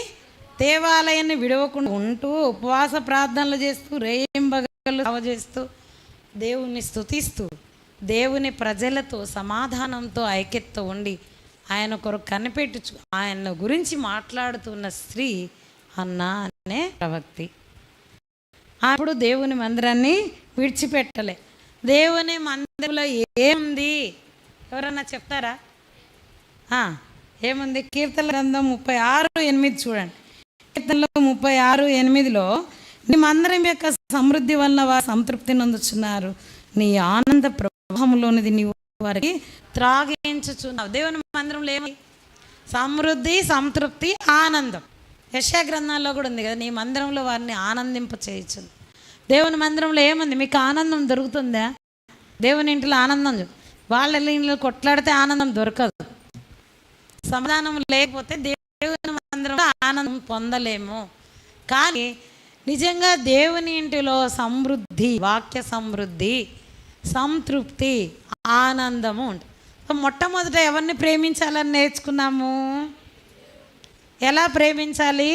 దేవాలయాన్ని విడవకుండా ఉంటూ ఉపవాస ప్రార్థనలు చేస్తూ రేయింబగళ్ళు సేవ చేస్తూ దేవుణ్ణి స్తుతిస్తూ దేవుని ప్రజలతో సమాధానంతో ఐక్యతతో ఉండి ఆయన కొరకు కనిపెట్టు ఆయన గురించి మాట్లాడుతున్న స్త్రీ అన్నా అనే ప్రవక్తి. అప్పుడు దేవుని మందిరాన్ని విడిచిపెట్టలే. దేవుని మందిరంలో ఏముంది? ఎవరన్నా చెప్తారా? ఏముంది? కీర్తన గ్రంథం 36:8 చూడండి. కీర్తనలో 36:8లో, నీ మందిరం యొక్క సమృద్ధి వల్ల వారు సంతృప్తి నొందుచున్నారు, నీ ఆనంద ప్రవాహంలోనిది నీవు వారికి త్రాగించుచున్నావు. దేవుని మందిరంలో ఏమి? సమృద్ధి, సంతృప్తి, ఆనందం. యెషయా గ్రంథాల్లో కూడా ఉంది కదా, నీ మందిరంలో వారిని ఆనందింప చేయొచ్చు. దేవుని మందిరంలో ఏముంది? మీకు ఆనందం దొరుకుతుందా? దేవుని ఇంట్లో ఆనందం, వాళ్ళ ఇంట్లో కొట్లాడితే ఆనందం దొరకదు. సమాధానం లేకపోతే దేవుని మందిరంలో ఆనందం పొందలేము. కానీ నిజంగా దేవుని ఇంటిలో సమృద్ధి, వాక్య సమృద్ధి, సంతృప్తి, ఆనందము ఉంటుంది. మొట్టమొదట ఎవరిని ప్రేమించాలని నేర్చుకున్నాము? ఎలా ప్రేమించాలి?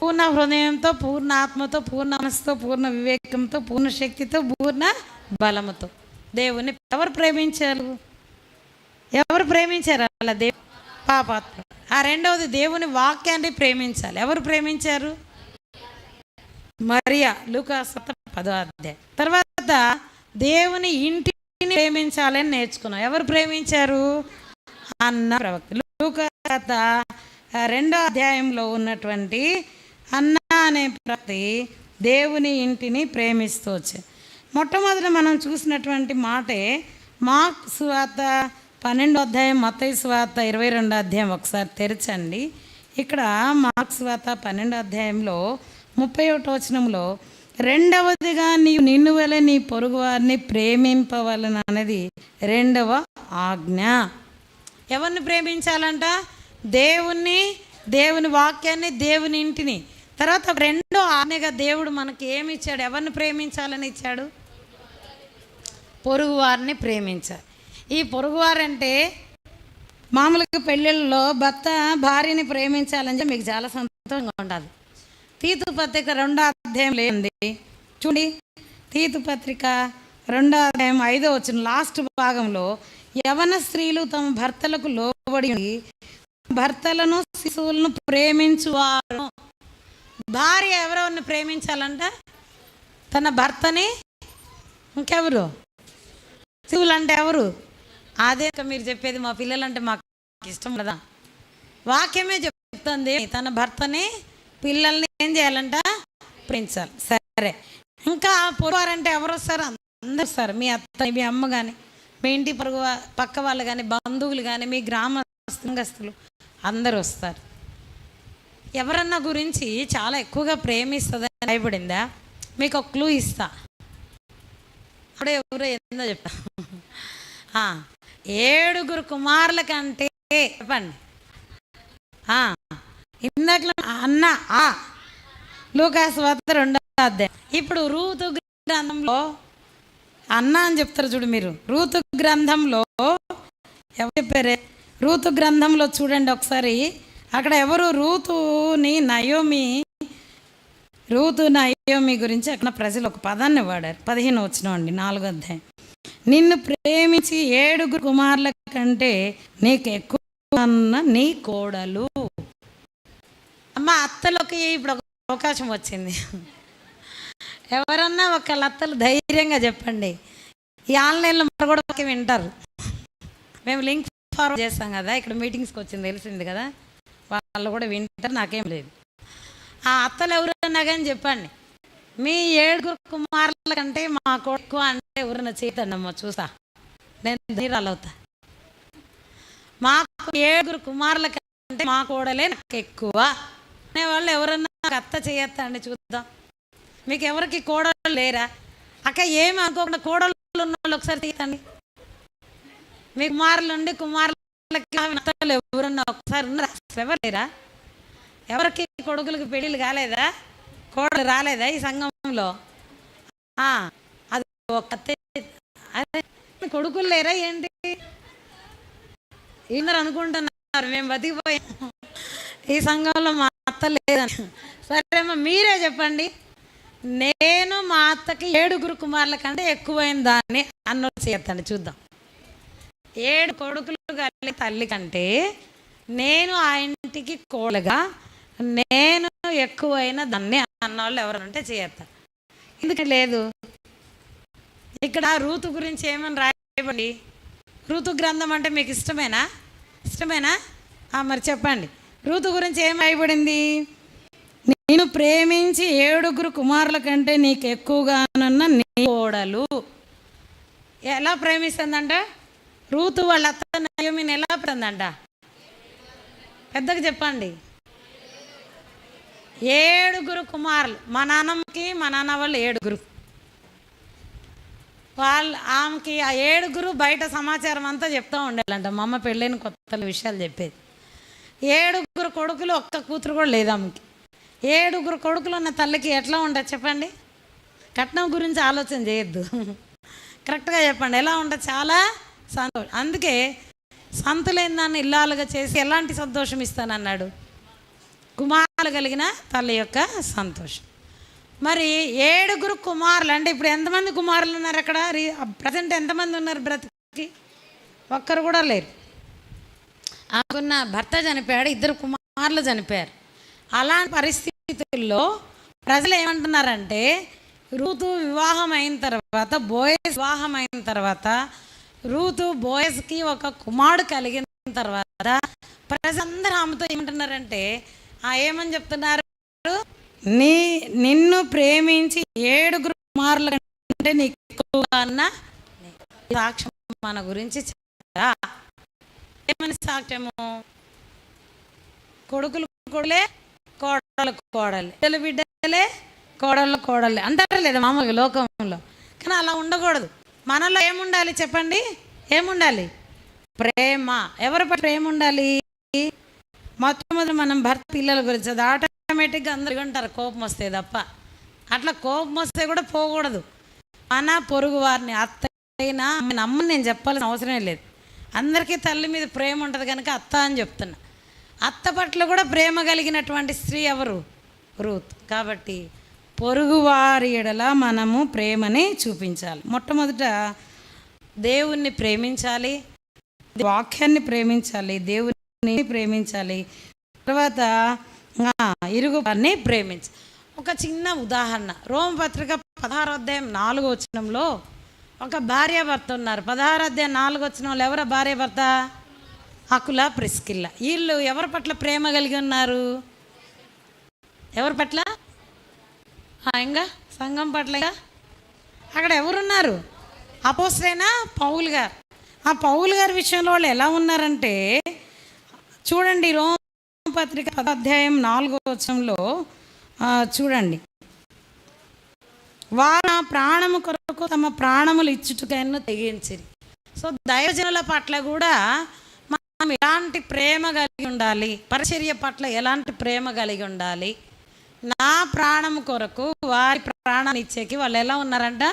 పూర్ణ హృదయంతో, పూర్ణ ఆత్మతో, పూర్ణ మనసుతో, పూర్ణ వివేకంతో, పూర్ణ శక్తితో, పూర్ణ బలముతో దేవుని ఎవరు ప్రేమించారు? ఎవరు ప్రేమించారు? అలా పాపాత్మ. ఆ రెండవది దేవుని వాక్యాన్ని ప్రేమించాలి. ఎవరు ప్రేమించారు? మరియా, లూకా 10వ అధ్యాయం. తర్వాత దేవుని ఇంటిని ప్రేమించాలని నేర్చుకున్నాం. ఎవరు ప్రేమించారు? అన్న ప్రవక్త. లూకా 2వ అధ్యాయంలో ఉన్నటువంటి అన్న అనే ప్రవక్త దేవుని ఇంటిని ప్రేమిస్తూ వచ్చారు. మొట్టమొదటి మనం చూసినటువంటి మాటే మార్కు సువార్త 12వ అధ్యాయం, మత్తయి సువార్త 22వ అధ్యాయం ఒకసారి తెరచండి. ఇక్కడ మార్కు సువార్త 12వ అధ్యాయంలో 31వ వచనంలో రెండవదిగా నీవు నిన్ను వలె నీ పొరుగు వారిని ప్రేమింపవలన అనేది రెండవ ఆజ్ఞ. ఎవరిని ప్రేమించాలంట? దేవుణ్ణి, దేవుని వాక్యాన్ని, దేవుని ఇంటిని. తర్వాత రెండో ఆజ్ఞగా దేవుడు మనకి ఏమి ఇచ్చాడు? ఎవరిని ప్రేమించాలని ఇచ్చాడు? పొరుగు వారిని ప్రేమించాలి. ఈ పొరుగువారంటే మామూలుగా పెళ్ళిళ్ళలో భర్త భార్యని ప్రేమించాలని చెప్పి మీకు చాలా సంతోషంగా ఉండాలి. తీతు పత్రిక 2వ అధ్యాయం లేదండి, చూడండి. తీతు పత్రిక 2వ అధ్యాయం 5వ వచనం లాస్ట్ భాగంలో యవన స్త్రీలు తమ భర్తలకు లోబడి భర్తలను, శిశువులను ప్రేమించువారు. భార్య ఎవరెవరిని ప్రేమించాలంట? తన భర్తని. ఇంకెవరు? శిశువులు అంటే ఎవరు? అదే మీరు చెప్పేది మా పిల్లలంటే మాకు ఇష్టం కదా. వాక్యమే చెప్తుంది తన భర్తని, పిల్లల్ని ఏం చేయాలంట? ప్రేమించాలి. సరే, ఇంకా పొరుగువారంటే ఎవరు వస్తారు? అందరు వస్తారు. మీ అత్త, మీ అమ్మ కానీ, మీ ఇంటి పొరుగు పక్క వాళ్ళు కానీ, బంధువులు కానీ, మీ గ్రామస్తులు అందరూ వస్తారు. ఎవరన్నా గురించి చాలా ఎక్కువగా ప్రేమిస్తుందని భయపడిందా? మీకు ఒక క్లూ ఇస్తా. అప్పుడే ఎవరో ఏందో చెప్పా. 7 కుమారుల కంటే చెప్పండి. ఇందాక అన్న లూకా సువార్త 2వ అధ్యాయం. ఇప్పుడు రూతు గ్రంథంలో అన్న అని చెప్తారు చూడు మీరు. రూతు గ్రంథంలో ఎవరు చెప్పారే? రూతు గ్రంథంలో చూడండి ఒకసారి. అక్కడ ఎవరు? రూతు నయోమి గురించి అక్కడ ప్రజలు ఒక పదాన్ని వాడారు. 15వ వచనం అండి, 4వ అధ్యాయం. నిన్ను ప్రేమించి 7 కుమారుల కంటే నీకు ఎక్కువ అన్న నీ కోడలు. అమ్మ, అత్తలకి ఇప్పుడు ఒక అవకాశం వచ్చింది. ఎవరన్నా ఒకళ్ళ అత్తలు ధైర్యంగా చెప్పండి. ఈ ఆన్లైన్లో మరి కూడా వింటారు. మేము లింక్ ఫార్వర్డ్ చేస్తాం కదా, ఇక్కడ మీటింగ్స్కి వచ్చింది తెలిసింది కదా, వాళ్ళు కూడా వింటారు. నాకేం లేదు. ఆ అత్తలు ఎవరన్నా కానీ చెప్పండి. మీ 7 కుమారుల కంటే మా కొడుకు అంటే ఎవరన్నా చేతండమ్మా, చూస్తా, నేను ధైర్యాలు అవుతా. మాకు 7 కుమారుల కంటే మా కోడలే నాకు ఎక్కువ అనేవాళ్ళు ఎవరన్నా నాకు అత్త చేయొత్తా అండి, చూద్దాం. మీకు ఎవరికి కోడలు లేరా? అక్క ఏమి అనుకోకుండా కోడలు ఉన్న వాళ్ళు ఒకసారి తీయండి. మీ కుమారులకి అత్తలు ఎవరన్నా ఒకసారి ఉన్నారా? ఎవరు లేరా? ఎవరికి కొడుకులకి పెళ్ళిళ్ళు కాలేదా? కోడలు రాలేదా ఈ సంఘంలో? అది ఒక అదే కొడుకులు లేరా ఏంటి? అందరు అనుకుంటున్నారు మేము బతికిపోయాము, ఈ సంఘంలో మా అత్త లేదని. సరేమ్మా, మీరే చెప్పండి. నేను మా అత్తకి 7 కుమారుల కంటే ఎక్కువైన దాన్ని అన్నోళ్ళు చేస్తాను, చూద్దాం. 7 కొడుకులు కలిగి తల్లి కంటే నేను ఆ ఇంటికి కోడలుగా నేను ఎక్కువైన దాన్ని అన్నవాళ్ళు ఎవరంటే చేస్తారు. ఎందుకంటే లేదు. ఇక్కడ రూతు గురించి ఏమని రాయబడి? రూతు గ్రంథం అంటే మీకు ఇష్టమేనా? మరి చెప్పండి, రూతు గురించి ఏం రాయబడింది? నేను ప్రేమించి 7 కుమారుల కంటే నీకు ఎక్కువగానన్న నీ కోడలు. ఎలా ప్రేమిస్తుందంట? రూతు వాళ్ళ అత్త నయోమిని ఎలా ప్రేమిస్తుందంట? పెద్దగా చెప్పండి. 7 కుమారులు. మా నాన్నమ్మకి మా నాన్న వాళ్ళు 7. ఆమెకి ఆ 7 బయట సమాచారం అంతా చెప్తూ ఉండేయాలంట. మా అమ్మ పెళ్ళైన కొత్త విషయాలు చెప్పేది. 7 కొడుకులు, ఒక్క కూతురు కూడా లేదు ఆమెకి. 7 కొడుకులు ఉన్న తల్లికి ఎట్లా ఉంటుంది చెప్పండి? కట్నం గురించి ఆలోచన చేయొద్దు, కరెక్ట్గా చెప్పండి. ఎలా ఉంటుంది? చాలా సంతోషం. అందుకే సంతులేని దాన్ని ఇల్లాలుగా చేసి ఎలాంటి సంతోషం ఇస్తానన్నాడు? కుమారులు కలిగిన తల్లి యొక్క సంతోషం. మరి 7 కుమారులు అంటే ఇప్పుడు ఎంతమంది కుమారులు ఉన్నారు అక్కడ? ప్రజెంట్ ఎంతమంది ఉన్నారు బ్రతికి? ఒక్కరు కూడా లేరు. ఆకున్న భర్త చనిపోయాడు, 2 కుమారులు చనిపోయారు. అలాంటి పరిస్థితుల్లో ప్రజలు ఏమంటున్నారంటే, రూతు వివాహం అయిన తర్వాత, బోయస్ వివాహం అయిన తర్వాత, రూతు బోయస్కి ఒక కుమారుడు కలిగిన తర్వాత ప్రజలందరూ ఆమెతో ఏమంటున్నారంటే, ఏమని చెప్తున్నారు? నిన్ను ప్రేమించి 7 కుమారుల కంటే నీకు ఎక్కువగా అన్న సాక్ష్యం మన గురించి చెప్పరా? ఏమని సాక్ష్యము? కొడుకులు కొడులే, కోడలు కోడలే, బిడ్డలు బిడ్డలే, కోడళ్ళు కోడలే అంటారు లేదా మామూలుగా లోకంలో. కానీ అలా ఉండకూడదు. మనలో ఏముండాలి చెప్పండి? ఏముండాలి? ప్రేమ. ఎవరి పట్ల ప్రేమ ఉండాలి? మొట్టమొదటి మనం భర్త పిల్లల గురించి, అది ఆటోమేటిక్గా అందరికీ అంటారు కోపం వస్తే తప్ప. అట్లా కోపం వస్తే కూడా పోకూడదు. మన పొరుగు వారిని, అత్తైనా అమ్మని నేను చెప్పాల్సిన అవసరం లేదు. అందరికీ తల్లి మీద ప్రేమ ఉంటుంది కనుక అత్త అని చెప్తున్నా. అత్త పట్ల కూడా ప్రేమ కలిగినటువంటి స్త్రీ ఎవరు? రూత్. కాబట్టి పొరుగువారి ఎడల మనము ప్రేమని చూపించాలి. మొట్టమొదట దేవుణ్ణి ప్రేమించాలి, వాక్యాన్ని ప్రేమించాలి, దేవుని ప్రేమించాలి, తర్వాత ఇరుగు వారిని ప్రేమించాలి. ఒక చిన్న ఉదాహరణ, రోమపత్రిక 16:4 ఒక భార్యాభర్త ఉన్నారు. 16:4 ఎవరు భార్యాభర్త? అకుల ప్రిస్కిల్ల. వీళ్ళు ఎవరి పట్ల ప్రేమ కలిగి ఉన్నారు? ఎవరి పట్ల? ఇంకా సంఘం పట్ల. అక్కడ ఎవరున్నారు? అపోస్తలుడైన పౌలు గారు. ఆ పౌలు గారి విషయంలో వాళ్ళు ఎలా ఉన్నారంటే, చూడండి రోమపత్రిక 10:4 చూడండి, వారు ప్రాణము కొరకు తమ ప్రాణములు ఇచ్చుటకైనా తెగించిరి. సో దైవజనుల పట్ల కూడా మనం ఎలాంటి ప్రేమ కలిగి ఉండాలి? పరిచర్య పట్ల ఎలాంటి ప్రేమ కలిగి ఉండాలి? నా ప్రాణము కొరకు వారి ప్రాణాన్ని ఇచ్చేకి వాళ్ళు ఎలా ఉన్నారంట?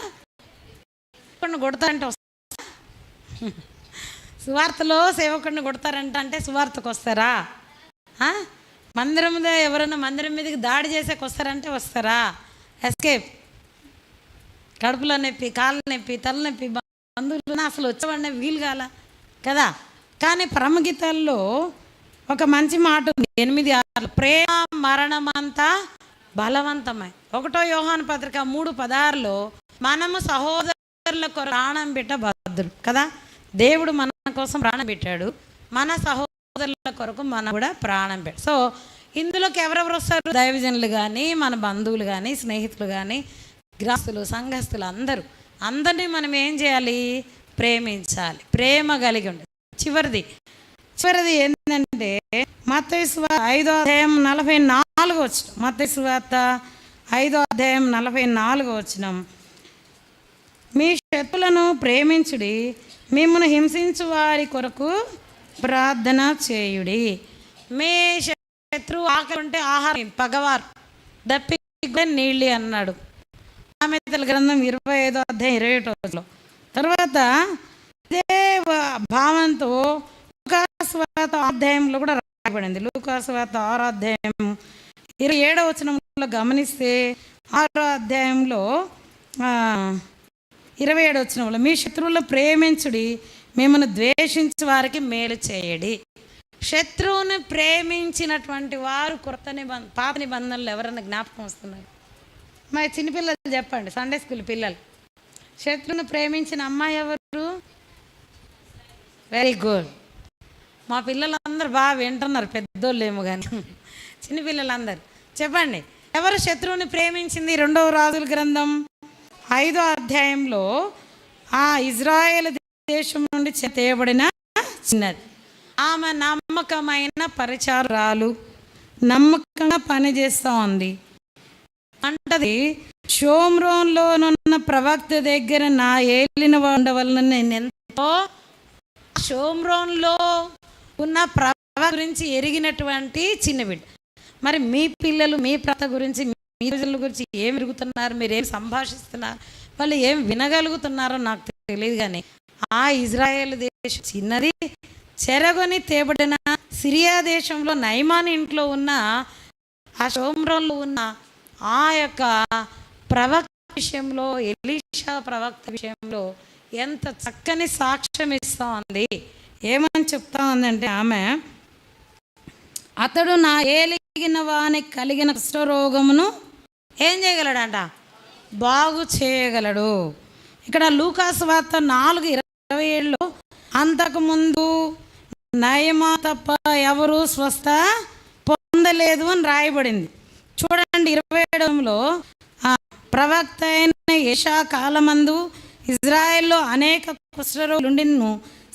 సేవకుడిని కొడతారంటే సువార్తలో సేవకుడిని కొడతారంట. అంటే సువార్తకు వస్తారా? మందిరం ఎవరైనా మందిరం మీదకి దాడి చేసేకి వస్తారంటే వస్తారా? ఎస్కేప్. కడుపులో నొప్పి, కాళ్ళ నొప్పి, తలనొప్పి, బంధువులు అసలు వచ్చేవాడినే వీలు కాల కదా. కానీ పరమగీతాల్లో ఒక మంచి మాట ఉంది, 8:6, ప్రేమ మరణమంతా బలవంతమై. 1 యోహాను పత్రిక 3:16 మనము సహోదరుల కొరకు ప్రాణం పెట్ట బద్దులు కదా. దేవుడు మన కోసం ప్రాణం పెట్టాడు, మన సహోదరుల కొరకు మనం కూడా ప్రాణం పెట్టాడు. సో ఇందులోకి ఎవరెవరు వస్తారు? దైవజనులు కానీ, మన బంధువులు కానీ, స్నేహితులు కానీ, గ్రాస్తులు, సంఘస్థులు, అందరినీ మనం ఏం చేయాలి? ప్రేమించాలి, ప్రేమ కలిగి ఉండాలి. చివరిది ఏంటంటే మత్తయి సువార్త 5:44 మత్తయి సువార్త 5:44 మీ శత్రులను ప్రేమించుడి, మిమ్మల్ని హింసించు వారి కొరకు ప్రార్థన చేయుడి. మీ శత్రువు ఆకలి ఉంటే ఆహారం, పగవారు దప్పిక నీళ్ళి అన్నాడు సామెతల గ్రంథం 25:27. తర్వాత ఇదే భావంతో లూకాసు వార్త 6 కూడా రాయబడింది. లూకాసు వార్త 6:27 గమనిస్తే 6 27 మీ శత్రువులను ప్రేమించుడి, మిమ్మల్ని ద్వేషించే వారికి మేలు చేయడి. శత్రువుని ప్రేమించినటువంటి వారు పాత నిబంధనలు ఎవరైనా జ్ఞాపకం వస్తున్నారు? మరి చిన్నపిల్లలు చెప్పండి, సండే స్కూల్ పిల్లలు. శత్రువుని ప్రేమించిన అమ్మాయి ఎవరు? Very good. మా పిల్లలందరూ బాగా వింటున్నారు, పెద్దోళ్ళు ఏమో కానీ. చిన్నపిల్లలందరూ చెప్పండి, ఎవరు శత్రువుని ప్రేమించింది? 2వ రాజుల గ్రంథం 5 ఇజ్రాయేల్ దేశం నుండి తేబడిన చిన్నది. ఆమె నమ్మకమైన పరిచారాలు, నమ్మకంగా పనిచేస్తూ ఉంది. అంటది, షోమ్రోన్లోనున్న ప్రవక్త దగ్గర నా ఏలిన ఉండవలన నేను ఎంతో. షోమ్రోన్లో ఉన్న ప్రవక్త గురించి ఎరిగినటువంటి చిన్న బిడ్డ. మరి మీ పిల్లలు మీ ప్రవక్త గురించి, మీ ప్రజల గురించి ఏం ఎరుగుతున్నారు? మీరు ఏం సంభాషిస్తున్నారు? వాళ్ళు ఏం వినగలుగుతున్నారో నాకు తెలియదు. కానీ ఆ ఇజ్రాయేల్ దేశం చిన్నది, చెరగొని తేబడిన సిరియా దేశంలో నయమాను ఇంట్లో ఉన్న ఆ షోమ్రోన్లో ఉన్న ఆ యొక్క ప్రవక్త విషయంలో, ఎలీషా ప్రవక్త విషయంలో ఎంత చక్కని సాక్ష్యం ఇస్తూ ఉంది. ఏమని చెప్తా ఉందంటే ఆమె, అతడు నా ఏలిగిన వానికి కలిగిన కుష్ఠరోగమును ఏం చేయగలడంట? బాగు చేయగలడు. ఇక్కడ లూకాసు వార్త 4:27లో అంతకుముందు నయమా తప్ప ఎవరు స్వస్థ పొందలేదు అని రాయబడింది. చూడండి 27లో ప్రవక్త అయిన యెషయా కాలమందు ఇజ్రాయెల్లో అనేక కుష్ఠరోగులుండిను,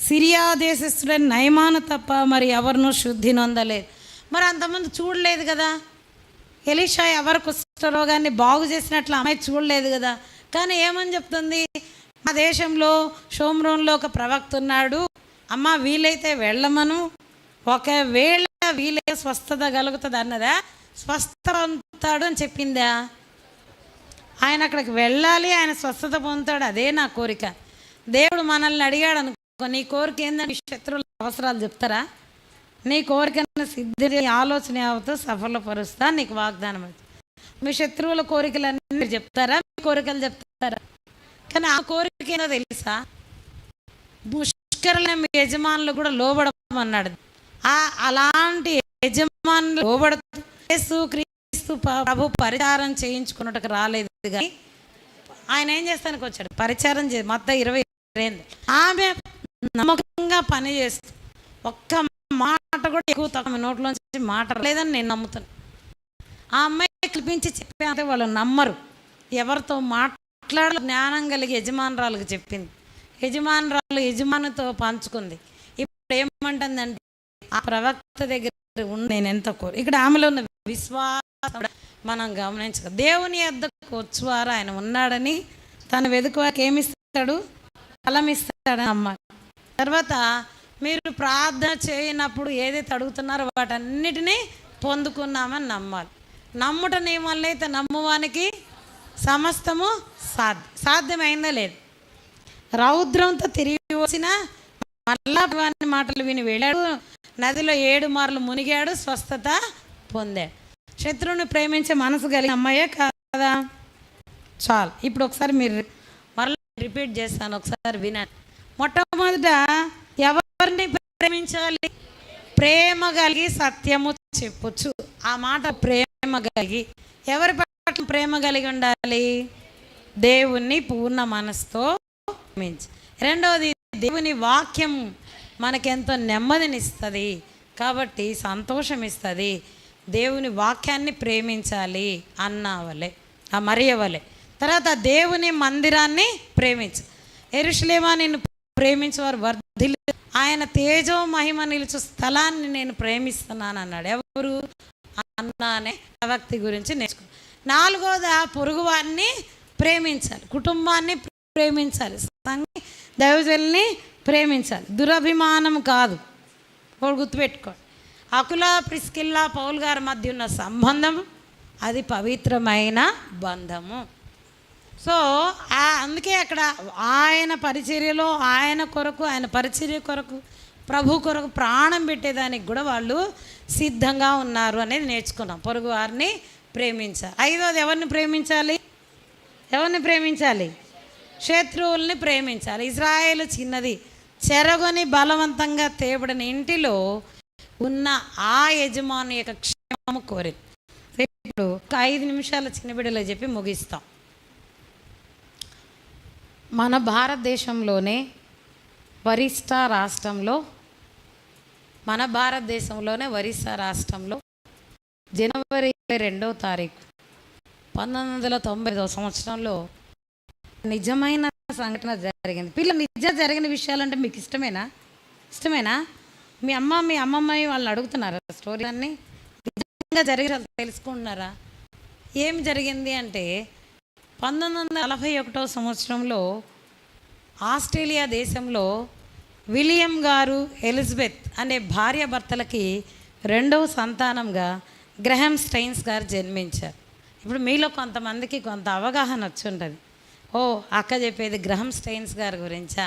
సిరియా దేశస్థుడైన నయమాను తప్ప మరి ఎవరినూ శుద్ధి నొందలేదు. మరి అంతమంది చూడలేదు కదా, ఎలీషా ఎవరు కుష్ఠరోగాన్ని బాగు చేసినట్లు అమ్మాయి చూడలేదు కదా. కానీ ఏమని చెప్తుంది? ఆ దేశంలో షోమ్రోన్లో ఒక ప్రవక్త ఉన్నాడు, అమ్మ వీలైతే వెళ్ళమను, ఒకవేళ వీలైతే స్వస్థత కలుగుతుంది అన్నదా? స్వస్థ పొందుతాడు అని చెప్పిందా? ఆయన అక్కడికి వెళ్ళాలి, ఆయన స్వస్థత పొందుతాడు, అదే నా కోరిక. దేవుడు మనల్ని అడిగాడు అనుకో, నీ కోరిక ఏందని శత్రువుల అవసరాలు చెప్తారా? నీ కోరికను సిద్ధి ఆలోచన యావతో సఫలపరుస్తా నీకు వాగ్దానం అవుతుంది. మీ శత్రువుల కోరికలన్నీ మీరు చెప్తారా? మీ కోరికలు చెప్తారా? కానీ ఆ కోరిక ఏందో తెలుసా? ముష్కరులైన మీ యజమానులు కూడా లోబడమన్నాడు. అలాంటి యజమానులు లోబడుతూ క్రీస్తు ప్రభు పరిచారం చేయించుకున్నట్టుకు రాలేదు కానీ ఆయన ఏం చేస్తానికి వచ్చాడు? పరిచారం మొత్తం 20 ఆమె నమ్మకంగా పని చేస్తూ ఒక్క మాట కూడా ఎక్కువ తక్కువ నోట్లోంచి మాట లేదని నేను నమ్ముతాను. ఆ అమ్మాయి కల్పించి చెప్పే వాళ్ళు నమ్మరు. ఎవరితో మాట్లాడాలి జ్ఞానం కలిగి యజమానురాలకు చెప్పింది. యజమానురాలు యజమానితో పంచుకుంది. ఇప్పుడు ఏమంటుందంటే, ఆ ప్రవక్త దగ్గర నేను ఎంత ఇక్కడ ఆమెలో ఉన్న విశ్వాసం మనం గమనించక, దేవుని యొద్దకు వచ్చువారు ఆయన ఉన్నాడని తను వెతుకువారికి ఏమిస్తాడు? ఫలం ఇస్తాడని నమ్మాలి. తర్వాత మీరు ప్రార్థన చేయనప్పుడు ఏదైతే అడుగుతున్నారో వాటన్నిటినీ పొందుకున్నామని నమ్మాలి. నమ్ముట నీ వల్ల అయితే నమ్మువానికి సమస్తము సాధ్యమైందా లేదు? రౌద్రంతో తిరిగి వచ్చిన మళ్ళా మాటలు విని వెళ్ళాడు, నదిలో 7 మార్లు మునిగాడు, స్వస్థత పొందాడు. శత్రువుని ప్రేమించే మనసు కలిగిన అమ్మాయే కాదా? చాలు. ఇప్పుడు ఒకసారి మీరు మరలా రిపీట్ చేస్తాను, ఒకసారి వినండి. మొట్టమొదట ఎవరిని ప్రేమించాలి? ప్రేమ కలిగి సత్యము చెప్పొచ్చు. ఆ మాట ప్రేమ కలిగి. ఎవరి పట్ల ప్రేమ కలిగి ఉండాలి? దేవుణ్ణి పూర్ణ మనసుతో ప్రేమించి. రెండవది, దేవుని వాక్యం మనకెంతో నెమ్మదినిస్తుంది కాబట్టి సంతోషం ఇస్తుంది. దేవుని వాక్యాన్ని ప్రేమించాలి అన్నవలే, ఆ మరియవలే. తర్వాత దేవుని మందిరాన్ని ప్రేమించు. యెరూషలేమా నిన్ను ప్రేమించేవారు వర్ధిల్లు, ఆయన తేజో మహిమ నిలుచు స్థలాన్ని నేను ప్రేమిస్తున్నాను అన్నాడు. ఎవరు? అన్న అనే ప్రవక్తి గురించి నేర్చుకో. నాలుగోది, పొరుగువారిని ప్రేమించాలి, కుటుంబాన్ని ప్రేమించాలి, దైవజనుల్ని ప్రేమించాలి. దురభిమానం కాదు. ఒకటి గుర్తుపెట్టుకోండి, అకుల ప్రిస్కిల్లా పౌల్ గారి మధ్య ఉన్న సంబంధం అది పవిత్రమైన బంధము. సో అందుకే అక్కడ ఆయన పరిచర్యలో ఆయన కొరకు, ఆయన పరిచర్య కొరకు, ప్రభు కొరకు ప్రాణం పెట్టేదానికి కూడా వాళ్ళు సిద్ధంగా ఉన్నారు అనేది నేర్చుకున్నాం. పొరుగు వారిని ప్రేమించాలి. ఐదోది, ఎవరిని ప్రేమించాలి? ఎవరిని ప్రేమించాలి? శత్రువుల్ని ప్రేమించాలి. ఇజ్రాయేలు చిన్నది, చెరగొని బలవంతంగా తేబడిన ఇంటిలో ఉన్న ఆ యజమాని యొక్క క్షేమము కోరింది. ఇప్పుడు 5 నిమిషాల చిన్న బిడ్డలో చెప్పి ముగిస్తాం. మన భారతదేశంలోనే ఒరిస్సా రాష్ట్రంలో జనవరి 22వ తారీఖు 1990వ సంవత్సరంలో నిజమైన సంఘటన జరిగింది. నిజం జరిగిన విషయాలంటే మీకు ఇష్టమేనా? మీ అమ్మమ్మ వాళ్ళని అడుగుతున్నారా స్టోరీ అన్నీ? నిజంగా జరిగిన తెలుసుకుంటున్నారా? ఏం జరిగింది అంటే 1941వ సంవత్సరంలో ఆస్ట్రేలియా దేశంలో విలియం గారు ఎలిజబెత్ అనే భార్యాభర్తలకి 2వ సంతానంగా గ్రహాం స్టెయిన్స్ గారు జన్మించారు. ఇప్పుడు మీలో కొంతమందికి కొంత అవగాహన వచ్చి ఉంటుంది. ఓ అక్క చెప్పేది గ్రహాం స్టెయిన్స్ గారి గురించా?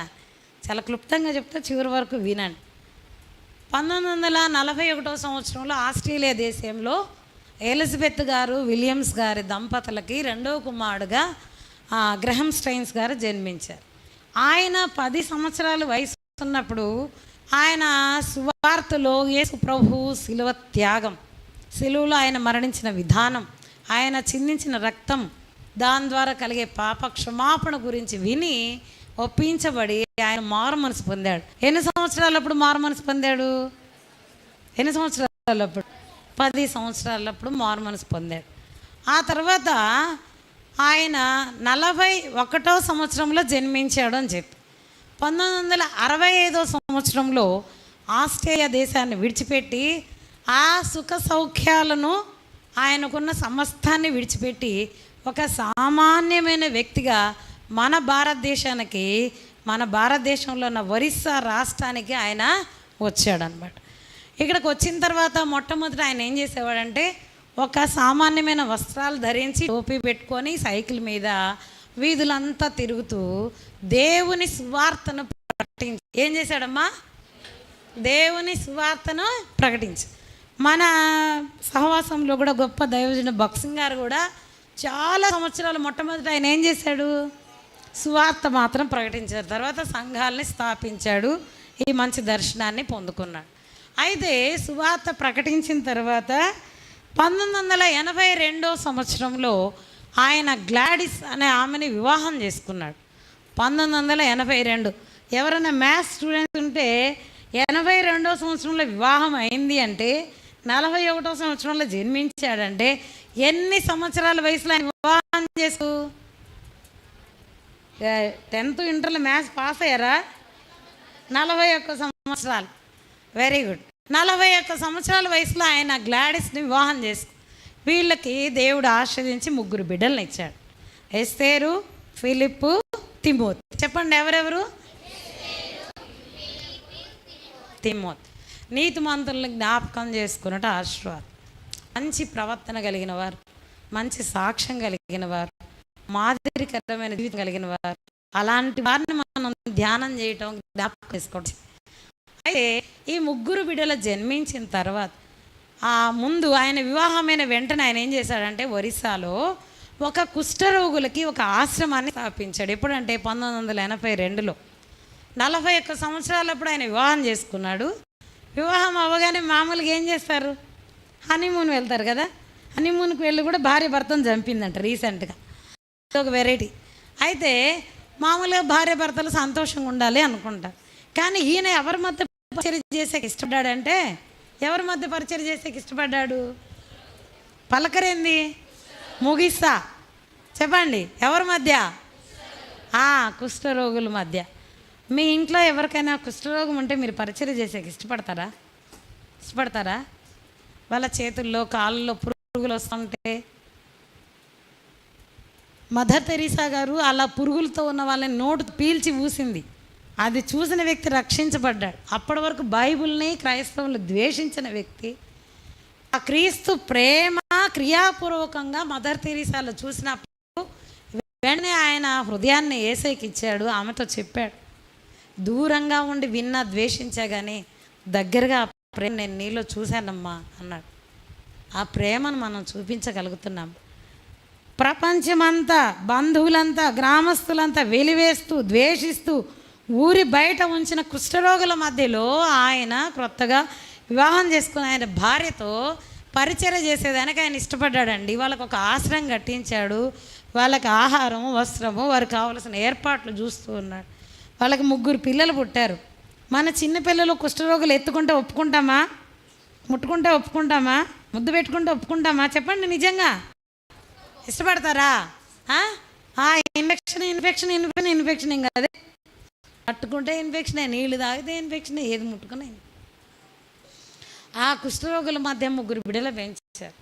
చాలా క్లుప్తంగా చెప్తే చివరి వరకు వినండి. 1941వ సంవత్సరంలో ఆస్ట్రేలియా దేశంలో ఎలిజబెత్ గారు విలియమ్స్ గారి దంపతులకి రెండవ కుమారుడుగా గ్రహం స్టైన్స్ గారు జన్మించారు. ఆయన 10 సంవత్సరాల వయసు ఉన్నప్పుడు ఆయన సువార్తలో యేసు ప్రభువు శిలువ త్యాగం, శిలువలో ఆయన మరణించిన విధానం, ఆయన చిందించిన రక్తం, దాని ద్వారా కలిగే పాప క్షమాపణ గురించి విని ఒప్పించబడి ఆయన మారు మనసు పొందాడు. ఎన్ని సంవత్సరాలప్పుడు మారు మనసు పొందాడు? ఎన్ని సంవత్సరాలప్పుడు? 10 సంవత్సరాలప్పుడు మారు మనసు పొందాడు. ఆ తర్వాత ఆయన 41వ సంవత్సరంలో జన్మించాడు అని చెప్పి 1965వ సంవత్సరంలో ఆస్ట్రేలియా దేశాన్ని విడిచిపెట్టి ఆ సుఖ సౌఖ్యాలను, ఆయనకున్న సమస్తాన్ని విడిచిపెట్టి ఒక సామాన్యమైన వ్యక్తిగా మన భారతదేశంలో ఉన్న ఒరిస్సా రాష్ట్రానికి ఆయన వచ్చాడనమాట. ఇక్కడికి వచ్చిన తర్వాత మొట్టమొదట ఆయన ఏం చేసేవాడంటే ఒక సామాన్యమైన వస్త్రాలు ధరించి టోపీ పెట్టుకొని సైకిల్ మీద వీధులంతా తిరుగుతూ దేవుని సువార్తను ప్రకటించి ఏం చేశాడమ్మా? దేవుని సువార్తను ప్రకటించి. మన సహవాసంలో కూడా గొప్ప దైవజనుడు భక్సింగ్ గారు కూడా చాలా సంవత్సరాలు మొట్టమొదట ఆయన ఏం చేశాడు? సువార్త మాత్రం ప్రకటించారు. తర్వాత సంఘాలని స్థాపించాడు, ఈ మంచి దర్శనాన్ని పొందుకున్నాడు. అయితే సువార్త ప్రకటించిన తర్వాత 1982 సంవత్సరంలో ఆయన గ్లాడిస్ అనే ఆమెని వివాహం చేసుకున్నాడు. 1982. ఎవరైనా మ్యాథ్స్ స్టూడెంట్స్ ఉంటే 82వ సంవత్సరంలో వివాహం అయింది అంటే 41వ సంవత్సరంలో జన్మించాడంటే ఎన్ని సంవత్సరాల వయసులో ఆయన వివాహం చేసు? 10th ఇంటర్లో మ్యాథ్స్ పాస్ అయ్యారా? 41 సంవత్సరాలు. Very good. 41 సంవత్సరాల వయసులో ఆయన గ్లాడిస్ని వివాహం చేసుకు. వీళ్ళకి దేవుడు ఆశ్రయించి 3 బిడ్డలను ఇచ్చాడు. ఎస్తేరు, ఫిలిప్పు, తిమోతి. చెప్పండి ఎవరెవరు? తిమోతి. నీతిమంతులను జ్ఞాపకం చేసుకున్నట్టు ఆశీర్వాదం. మంచి ప్రవర్తన కలిగిన వారు, మంచి సాక్ష్యం కలిగిన వారు, మాదిరికరమైన జీవితం కలిగిన వారు, అలాంటి వారిని మనం ధ్యానం చేయటం, జ్ఞాపకం చేసుకోవడం. అయితే ఈ 3 బిడ్డలు జన్మించిన తర్వాత ముందు ఆయన వివాహమైన వెంటనే ఆయన ఏం చేశాడంటే ఒరిస్సాలో ఒక కుష్ఠరోగులకి ఒక ఆశ్రమాన్ని స్థాపించాడు. ఎప్పుడంటే 1982లో 41 సంవత్సరాలప్పుడు ఆయన వివాహం చేసుకున్నాడు. వివాహం అవ్వగానే మామూలుగా ఏం చేస్తారు? హనీమూన్ వెళ్తారు కదా. హనీమూన్కి వెళ్ళి కూడా భార్య భర్తను చంపిందంట రీసెంట్గా. ఒక వెరైటీ. అయితే మామూలుగా భార్య భర్తలు సంతోషంగా ఉండాలి అనుకుంటారు. కానీ ఈయన ఎవరి మధ్య పరిచయం చేసేకి ఇష్టపడ్డాడంటే ఎవరి మధ్య పరిచయం చేసేకి ఇష్టపడ్డాడు? పలకరేంది? ముగిస్తా. చెప్పండి ఎవరి మధ్య? కుష్ఠరోగుల మధ్య. మీ ఇంట్లో ఎవరికైనా కుష్ఠరోగం ఉంటే మీరు పరిచయం చేసేకి ఇష్టపడతారా? వాళ్ళ చేతుల్లో కాళ్ళల్లో పురుగులు వస్తుంటే మదర్ తెరీసా గారు అలా పురుగులతో ఉన్న వాళ్ళని నోటు పీల్చి ఊసింది. అది చూసిన వ్యక్తి రక్షించబడ్డాడు. అప్పటి వరకు బైబిల్ని క్రైస్తవులు ద్వేషించిన వ్యక్తి ఆ క్రీస్తు ప్రేమ క్రియాపూర్వకంగా మదర్ తెరీసాలో చూసినప్పుడు వెంటనే ఆయన హృదయాన్ని యేసయ్యకి ఇచ్చాడు. ఆమెతో చెప్పాడు, దూరంగా ఉండి విన్నా ద్వేషించా కానీ దగ్గరగా ఆ ప్రేమ నేను నీలో చూశానమ్మా అన్నాడు. ఆ ప్రేమను మనం చూపించగలుగుతున్నాం. ప్రపంచమంతా, బంధువులంతా, గ్రామస్తులంతా వెలివేస్తూ ద్వేషిస్తూ ఊరి బయట ఉంచిన కుష్ఠరోగుల మధ్యలో ఆయన క్రొత్తగా వివాహం చేసుకుని ఆయన భార్యతో పరిచర్య చేసేదానికి ఆయన ఇష్టపడ్డాడండి. వాళ్ళకు ఒక ఆశ్రయం కట్టించాడు. వాళ్ళకి ఆహారం, వస్త్రము, వారికి కావలసిన ఏర్పాట్లు చూస్తూ ఉన్నాడు. వాళ్ళకి 3 పిల్లలు పుట్టారు. మన చిన్నపిల్లలు కుష్ఠరోగులు ఎత్తుకుంటే ఒప్పుకుంటామా? ముట్టుకుంటే ఒప్పుకుంటామా? ముద్దు పెట్టుకుంటే ఒప్పుకుంటామా? చెప్పండి, నిజంగా ఇష్టపడతారా? ఇన్ఫెక్షన్ ఇంకా అదే పట్టుకుంటే ఇన్ఫెక్షనే, నీళ్ళు తాగితే ఇన్ఫెక్షనే, ఏది ముట్టుకునే. ఆ కుష్ఠరోగుల మధ్య 3 బిడ్డలు పెంచారు.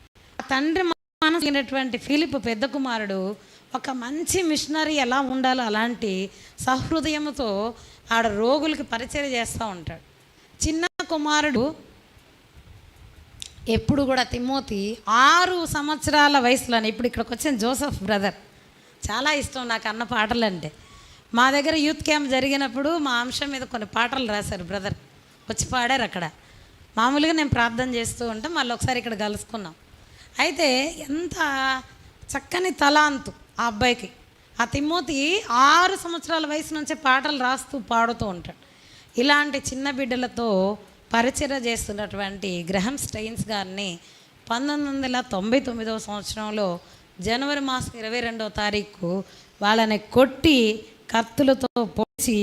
తండ్రి మనసినటువంటి ఫిలిప్ పెద్ద కుమారుడు ఒక మంచి మిషనరీ ఎలా ఉండాలో అలాంటి సహృదయంతో ఆడ రోగులకి పరిచయం చేస్తూ ఉంటాడు. చిన్న కుమారుడు ఎప్పుడు కూడా తిమోతి 6 సంవత్సరాల వయసులోనే, ఇప్పుడు ఇక్కడికి వచ్చిన జోసెఫ్ బ్రదర్ చాలా ఇష్టం నాకు అన్న పాటలంటే. మా దగ్గర యూత్ క్యాంప్ జరిగినప్పుడు మా అంశం మీద కొన్ని పాటలు రాశారు బ్రదర్, వచ్చి పాడారు అక్కడ. మామూలుగా నేను ప్రార్థన చేస్తూ ఉంటాం, మళ్ళీ ఒకసారి ఇక్కడ కలుసుకున్నాం. అయితే ఎంత చక్కని తలాంతు ఆ అబ్బాయికి. ఆ తిమోతి 6 సంవత్సరాల వయసు నుంచే పాటలు రాస్తూ పాడుతూ ఉంటాడు. ఇలాంటి చిన్న బిడ్డలతో పరిచర్య చేస్తున్నటువంటి గ్రహం స్టెయిన్స్ గారిని 1999 సంవత్సరంలో జనవరి మాసం 22వ తారీఖు వాళ్ళని కొట్టి కత్తులతో పొడిచి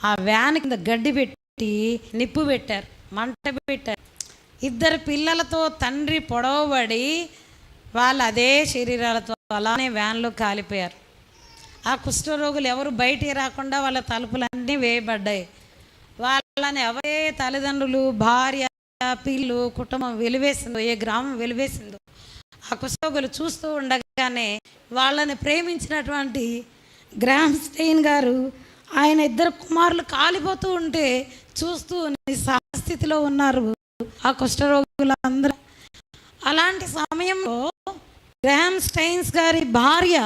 ఆ వ్యాన్ కింద గడ్డి పెట్టి నిప్పు పెట్టారు, మంట పెట్టారు. 2 పిల్లలతో తండ్రి పొడవబడి వాళ్ళు అదే శరీరాలతో అలానే వ్యాన్లో కాలిపోయారు. ఆ కుష్ఠరోగులు ఎవరు బయటికి రాకుండా వాళ్ళ తలుపులన్నీ వేయబడ్డాయి. వాళ్ళని ఎవరే తల్లిదండ్రులు, భార్య, పిల్లలు, కుటుంబం వెలివేసిందో, ఏ గ్రామం వెలివేసిందో ఆ కుష్ఠరోగులు చూస్తూ ఉండగానే వాళ్ళని ప్రేమించినటువంటి గ్రాహం స్టెయిన్ గారు ఆయన 2 కుమారులు కాలిపోతూ ఉంటే చూస్తూ నిస్సహాయస్థితిలో ఉన్నారు ఆ కుష్ఠరోగులందరూ. అలాంటి సమయంలో గ్రాహం స్టెయిన్స్ గారి భార్య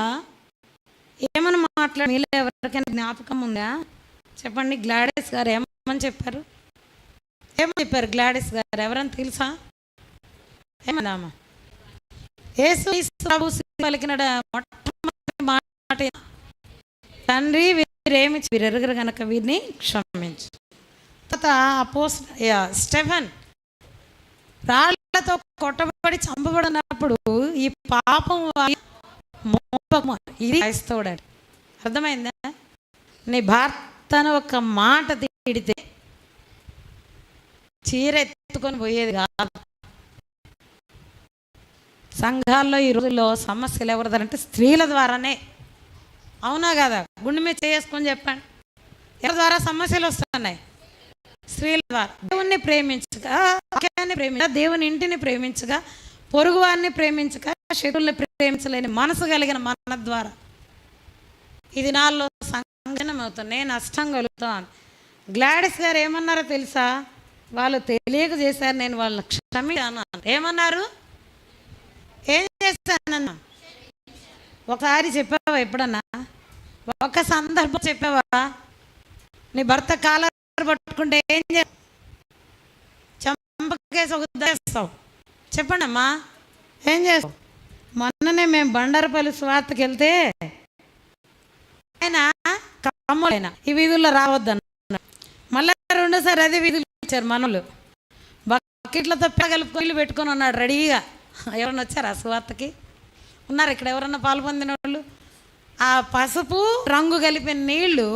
ఏమని మాట్లాడి, మీలో ఎవరికైనా జ్ఞాపకం ఉందా చెప్పండి? గ్లాడిస్ గారు ఏమని చెప్పారు? గ్లాడిస్ గారు ఎవరని తెలుసా? ఏమన్నామా? యేసు ప్రభు పలికిన మొట్టమొదటి మాట, తండ్రి వీరేమి వీరెరుగరు గనక వీరిని క్షమించు. స్టెఫెన్ రాళ్లతో కొట్టబడి చంపబడినప్పుడు ఈ పాపం ఇది క్రైస్తవుడు. అర్థమైందా? నీ భర్తను ఒక మాట తిడితే చీర ఎత్తుకొని పోయేది కాదు. సంఘాల్లో ఈ రోజుల్లో సమస్యలు ఎవరిదంటే స్త్రీల ద్వారానే. అవునా కదా? గుండె మీద చేసుకొని చెప్పండి, ఎవరి ద్వారా సమస్యలు వస్తున్నాయి? స్త్రీల ద్వారా. దేవుణ్ణి ప్రేమించగా, వాక్యాన్ని ప్రేమించగా, దేవుని ఇంటిని ప్రేమించగా, పొరుగు వారిని ప్రేమించగా, శత్రువుల్ని ప్రేమించలేని మనసు కలిగిన మన ద్వారా ఇది నాలో సంఘటన అవుతుంది, నష్టం కలుగుతాను. గ్లాడిస్ గారు ఏమన్నారో తెలుసా? వాళ్ళు తెలియక చేశారు, నేను వాళ్ళని క్షమించాను. ఏమన్నారు? ఏం చేశానన్నా? ఒకసారి చెప్పావా? ఎప్పుడన్నా ఒక సందర్భం చెప్పావా? నీ భర్త కాలర్ పట్టుకుంటే ఏం చంపకేసి చేస్తావు? చెప్పండి అమ్మా, ఏం చేస్తావు? మొన్ననే మేము బండారపల్లి స్వార్థకి వెళ్తే ఆయన కమ్ములైనా ఈ వీధుల్లో రావద్దన్న, మళ్ళీ 2సారి అదే వీధులు ఇచ్చారు. మనలు బకెట్లతో కలుపుకొని పెట్టుకొని ఉన్నాడు రెడీగా. ఎవరన్నా వచ్చారా స్వార్థకి? ఉన్నారు ఇక్కడ ఎవరన్నా పాల్పొందిన వాళ్ళు? ఆ పసుపు రంగు కలిపిన నీళ్లు,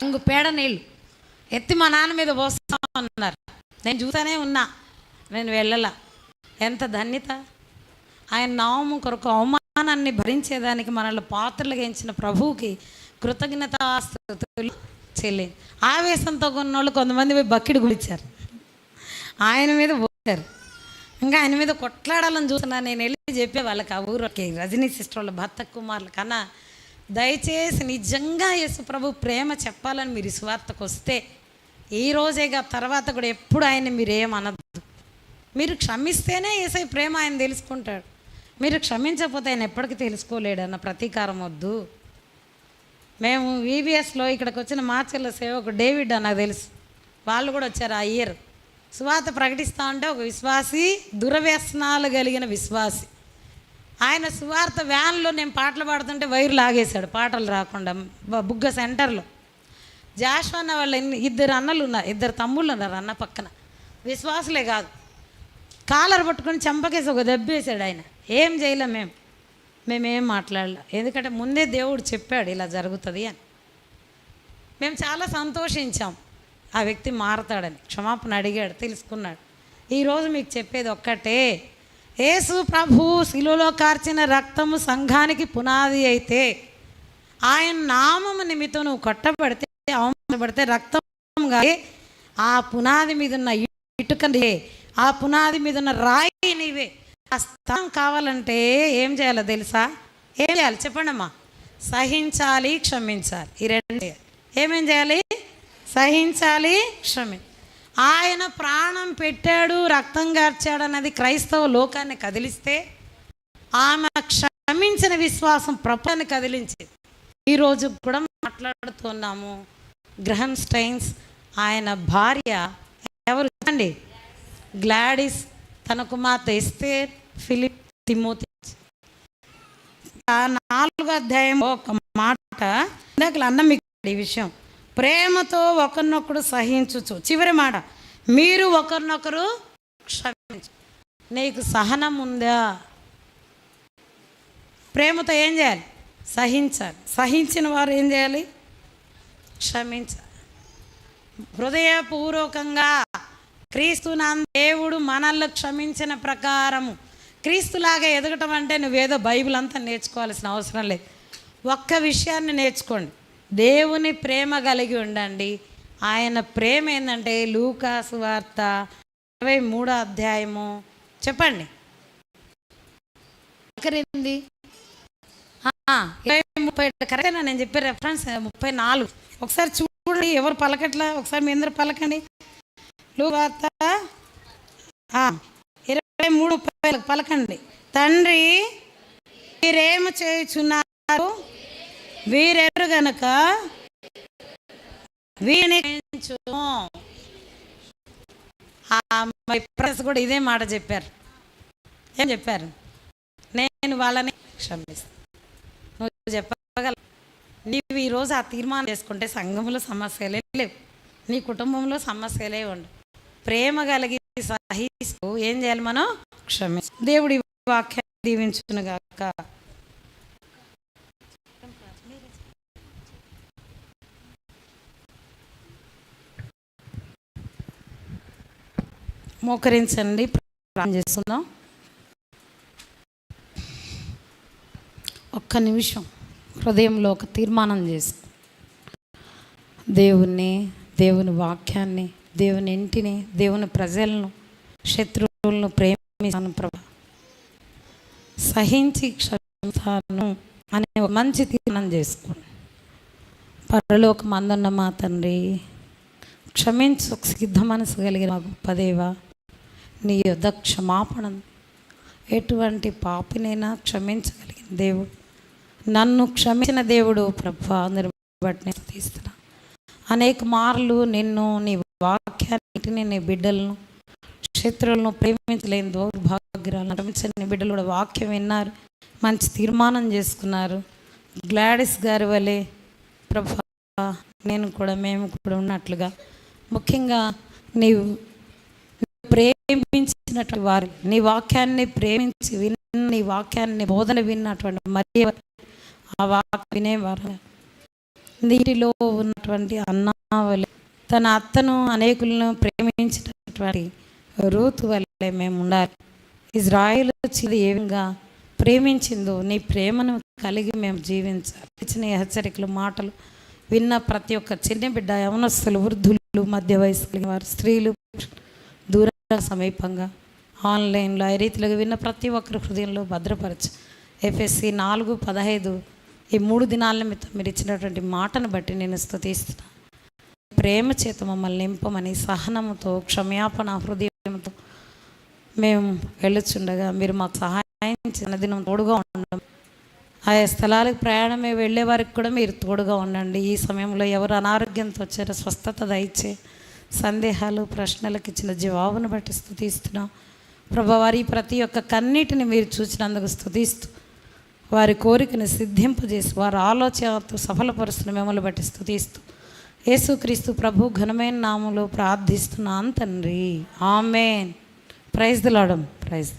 రంగు పేడ నీళ్ళు ఎత్తి మా నాన్న మీద పోస్తా ఉన్నారు. నేను చూసానే ఉన్నా, నేను వెళ్ళలా. ఎంత ధన్యత! ఆయన నామము కొరకు అవమానాన్ని భరించేదానికి మనల్ని పాత్రలుగా ఎంచిన ప్రభువుకి కృతజ్ఞతాస్తుతులు చెల్లి. ఆవేశంతో కొన్నోళ్ళు కొంతమంది పోయి బకెట్ గుడిచారు, ఆయన మీద పోతారు. ఇంకా ఆయన మీద కొట్లాడాలని చూస్తున్నా. నేను వెళ్ళి చెప్పే వాళ్ళకి, ఆ ఊరికి రజనీ సిస్టర్ వాళ్ళ భర్త కుమారులు కన్నా, దయచేసి నిజంగా యేసు ప్రభు ప్రేమ చెప్పాలని మీరు స్వార్థకు వస్తే ఈ రోజేగా, తర్వాత కూడా ఎప్పుడు ఆయన మీరు ఏమనద్దు. మీరు క్షమిస్తేనే యేసయ్య ప్రేమ ఆయన తెలుసుకుంటాడు. మీరు క్షమించకపోతే ఆయన ఎప్పటికీ తెలుసుకోలేడు అన్న ప్రతీకారం వద్దు. మేము VBSలో ఇక్కడికి వచ్చిన మార్చెల్ల సేవకు డేవిడ్ నాకు తెలుసు, వాళ్ళు కూడా వచ్చారు ఆ ఇయర్. సువార్త ప్రకటిస్తూ ఉంటే ఒక విశ్వాసి, దురవ్యసనాలు కలిగిన విశ్వాసి, ఆయన సువార్త వ్యాన్లో నేను పాటలు పాడుతుంటే వైరు లాగేశాడు పాటలు రాకుండా. బుగ్గ సెంటర్లో జాషు అన్న వాళ్ళ 2 అన్నలు ఉన్నారు, 2 తమ్ముళ్ళు ఉన్నారు అన్న పక్కన, విశ్వాసులే కాదు. కాలర్ పట్టుకొని చంపకేసి ఒక దెబ్బేశాడు ఆయన. ఏం చేయలేం, మేమేం మాట్లాడలే, ఎందుకంటే ముందే దేవుడు చెప్పాడు ఇలా జరుగుతుంది అని. మేము చాలా సంతోషించాం ఆ వ్యక్తి మారతాడని. క్షమాపణ అడిగాడు, తెలుసుకున్నాడు. ఈరోజు మీకు చెప్పేది ఒక్కటే, యేసు ప్రభు శిలువలో కార్చిన రక్తము సంఘానికి పునాది అయితే, ఆయన నామము నిమిత్తం నువ్వు కొట్టబడితే, అవమానపడితే, రక్తంగా ఆ పునాది మీద ఉన్న ఇటుకనే, ఆ పునాది మీద ఉన్న రాయి నీవే. ఆ స్థలం కావాలంటే ఏం చేయాలో తెలుసా? ఏం చేయాలి చెప్పండి అమ్మా? సహించాలి, క్షమించాలి. ఈ 2 ఏమేం చేయాలి? సహించాలి, ఆయన ప్రాణం పెట్టాడు, రక్తం గార్చాడు అన్నది క్రైస్తవ లోకాన్ని కదిలిస్తే, ఆమె క్షమించిన విశ్వాసం ప్రపంచాన్ని కదిలించేది. ఈరోజు కూడా మాట్లాడుతున్నాము. గ్రహం స్టెయిన్స్ ఆయన భార్య ఎవరు అండి? గ్లాడిస్, తన కుమార్తె ఎస్తేర్, ఫిలిప్, తిమోతి. 4వ అధ్యాయం ఒక మాట ఇందాక అన్న మీకు ఈ విషయం, ప్రేమతో ఒకరినొకరు సహించుచు. చివరి మాట, మీరు ఒకరినొకరు క్షమించు. నీకు సహనం ఉందా? ప్రేమతో ఏం చేయాలి? సహించాలి. సహించిన వారు ఏం చేయాలి? క్షమించాలి. హృదయపూర్వకంగా క్రీస్తునందు దేవుడు మనల్ని క్షమించిన ప్రకారము క్రీస్తులాగా ఎదగటం అంటే నువ్వేదో బైబిల్ అంతా నేర్చుకోవాల్సిన అవసరం లేదు. ఒక్క విషయాన్ని నేర్చుకోండి, దేవుని ప్రేమ కలిగి ఉండండి. ఆయన ప్రేమ ఏంటంటే లూకాసు వార్త 23వ అధ్యాయము చెప్పండి. 30 కరెక్టేనా నేను చెప్పే రెఫరెన్స్? 34 ఒకసారి చూడండి. ఎవరు పలకట్లా? ఒకసారి మీ అందరు పలకండి. లూకాసు వార్త 23:30 పలకండి. తండ్రి వీరేమి చేయుచున్నారు, వీరెవరు గనుక వీరిని కూడా ఇదే మాట చెప్పారు. ఏం చెప్పారు? నేను వాళ్ళని క్షమిస్తాను. నువ్వు చెప్పగల, నీవు ఈరోజు ఆ తీర్మానం చేసుకుంటే సంఘంలో సమస్యలే లేవు, నీ కుటుంబంలో సమస్యలే ఉండవు. ప్రేమ కలిగి సహిస్తూ ఏం చేయాలి? మనం క్షమిస్తాం. దేవుడి వాక్యాన్ని దీవించునుగాక. మోకరించండి, ప్రార్థన చేస్తున్నాం. ఒక్క నిమిషం హృదయంలో ఒక తీర్మానం చేసి దేవుని వాక్యాన్ని, దేవుని ఇంటిని, దేవుని ప్రజలను, శత్రువులను ప్రేమిస్తాను ప్రభా, సహించి క్షమిస్తాను అనే ఒక మంచి తీర్మానం చేసుకోండి. పరలోకమందున్న మా తండ్రి, క్షమించు సిద్ధ మనసు కలిగిన మా గొప్ప దేవా, నీ యొద్ద క్షమాపణ, ఎటువంటి పాపినైనా క్షమించగలిగిన దేవుడు, నన్ను క్షమించిన దేవుడు ప్రభా, అందరి బట్టి తీస్తున్నా. అనేక మార్లు నిన్ను, నీ వాక్యాన్ని, నీ బిడ్డలను, శత్రువులను ప్రేమించలేని దౌర్భాగ్యాలను క్షమించని బిడ్డలు కూడా వాక్యం విన్నారు, మంచి తీర్మానం చేసుకున్నారు. గ్లాడిస్ గారి వలె ప్రభా మేము కూడా ఉన్నట్లుగా, ముఖ్యంగా నీవు ప్రేమించినటువంటి వారు, నీ వాక్యాన్ని ప్రేమించి నీ వాక్యాన్ని బోధన విన్నటువంటి మరి ఆ వాక్యం వినేవారు, నీటిలో ఉన్నటువంటి అన్నావలే తన అత్తను అనేకులను ప్రేమించినటువంటి రూతు వల్లే మేము ఉండాలి. ఇజ్రాయేలు ఏ విధంగా ప్రేమించిందో నీ ప్రేమను కలిగి మేము జీవించాలి. ఇచ్చిన హెచ్చరికలు మాటలు విన్న ప్రతి ఒక్క చిన్న బిడ్డ, యవనస్తులు, వృద్ధులు, మధ్య వయసు వారు, స్త్రీలు, దూర సమీపంగా ఆన్లైన్లో ఈ రీతిలో విన్న ప్రతి ఒక్కరి హృదయంలో భద్రపరచు. ఎఫెసీ 4:15 ఈ 3 దినాల నిమిత్తం మీరు ఇచ్చినటువంటి మాటను బట్టి నేను స్తుతిస్తున్నాను. ప్రేమ చేత మమ్మల్ని నింపమని, సహనముతో, క్షమాపణ హృదయంతో మేము వెళ్ళుచుండగా మీరు మాకు సహాయం దినం తోడుగా ఉండడం, ఆయా స్థలాలకు ప్రయాణమే వెళ్ళే వారికి కూడా మీరు తోడుగా ఉండండి. ఈ సమయంలో ఎవరు అనారోగ్యంతో వచ్చారో స్వస్థత దయచే, సందేహాలు ప్రశ్నలకు ఇచ్చిన జవాబును బట్టి స్తుతిస్తున్నాం ప్రభా. వారి ప్రతి ఒక్క కన్నీటిని మీరు చూసినందుకు స్తుతిస్తూ, వారి కోరికను సిద్ధింపజేసి వారి ఆలోచనతో సఫలపరుస్తున్న మిమ్మల్ని బట్టి స్తుతిస్తూ, యేసుక్రీస్తు ప్రభు ఘనమైన నామములో ప్రార్థిస్తున్నాను తండ్రి, ఆమేన్. Praise the Lord. ప్రైజ్.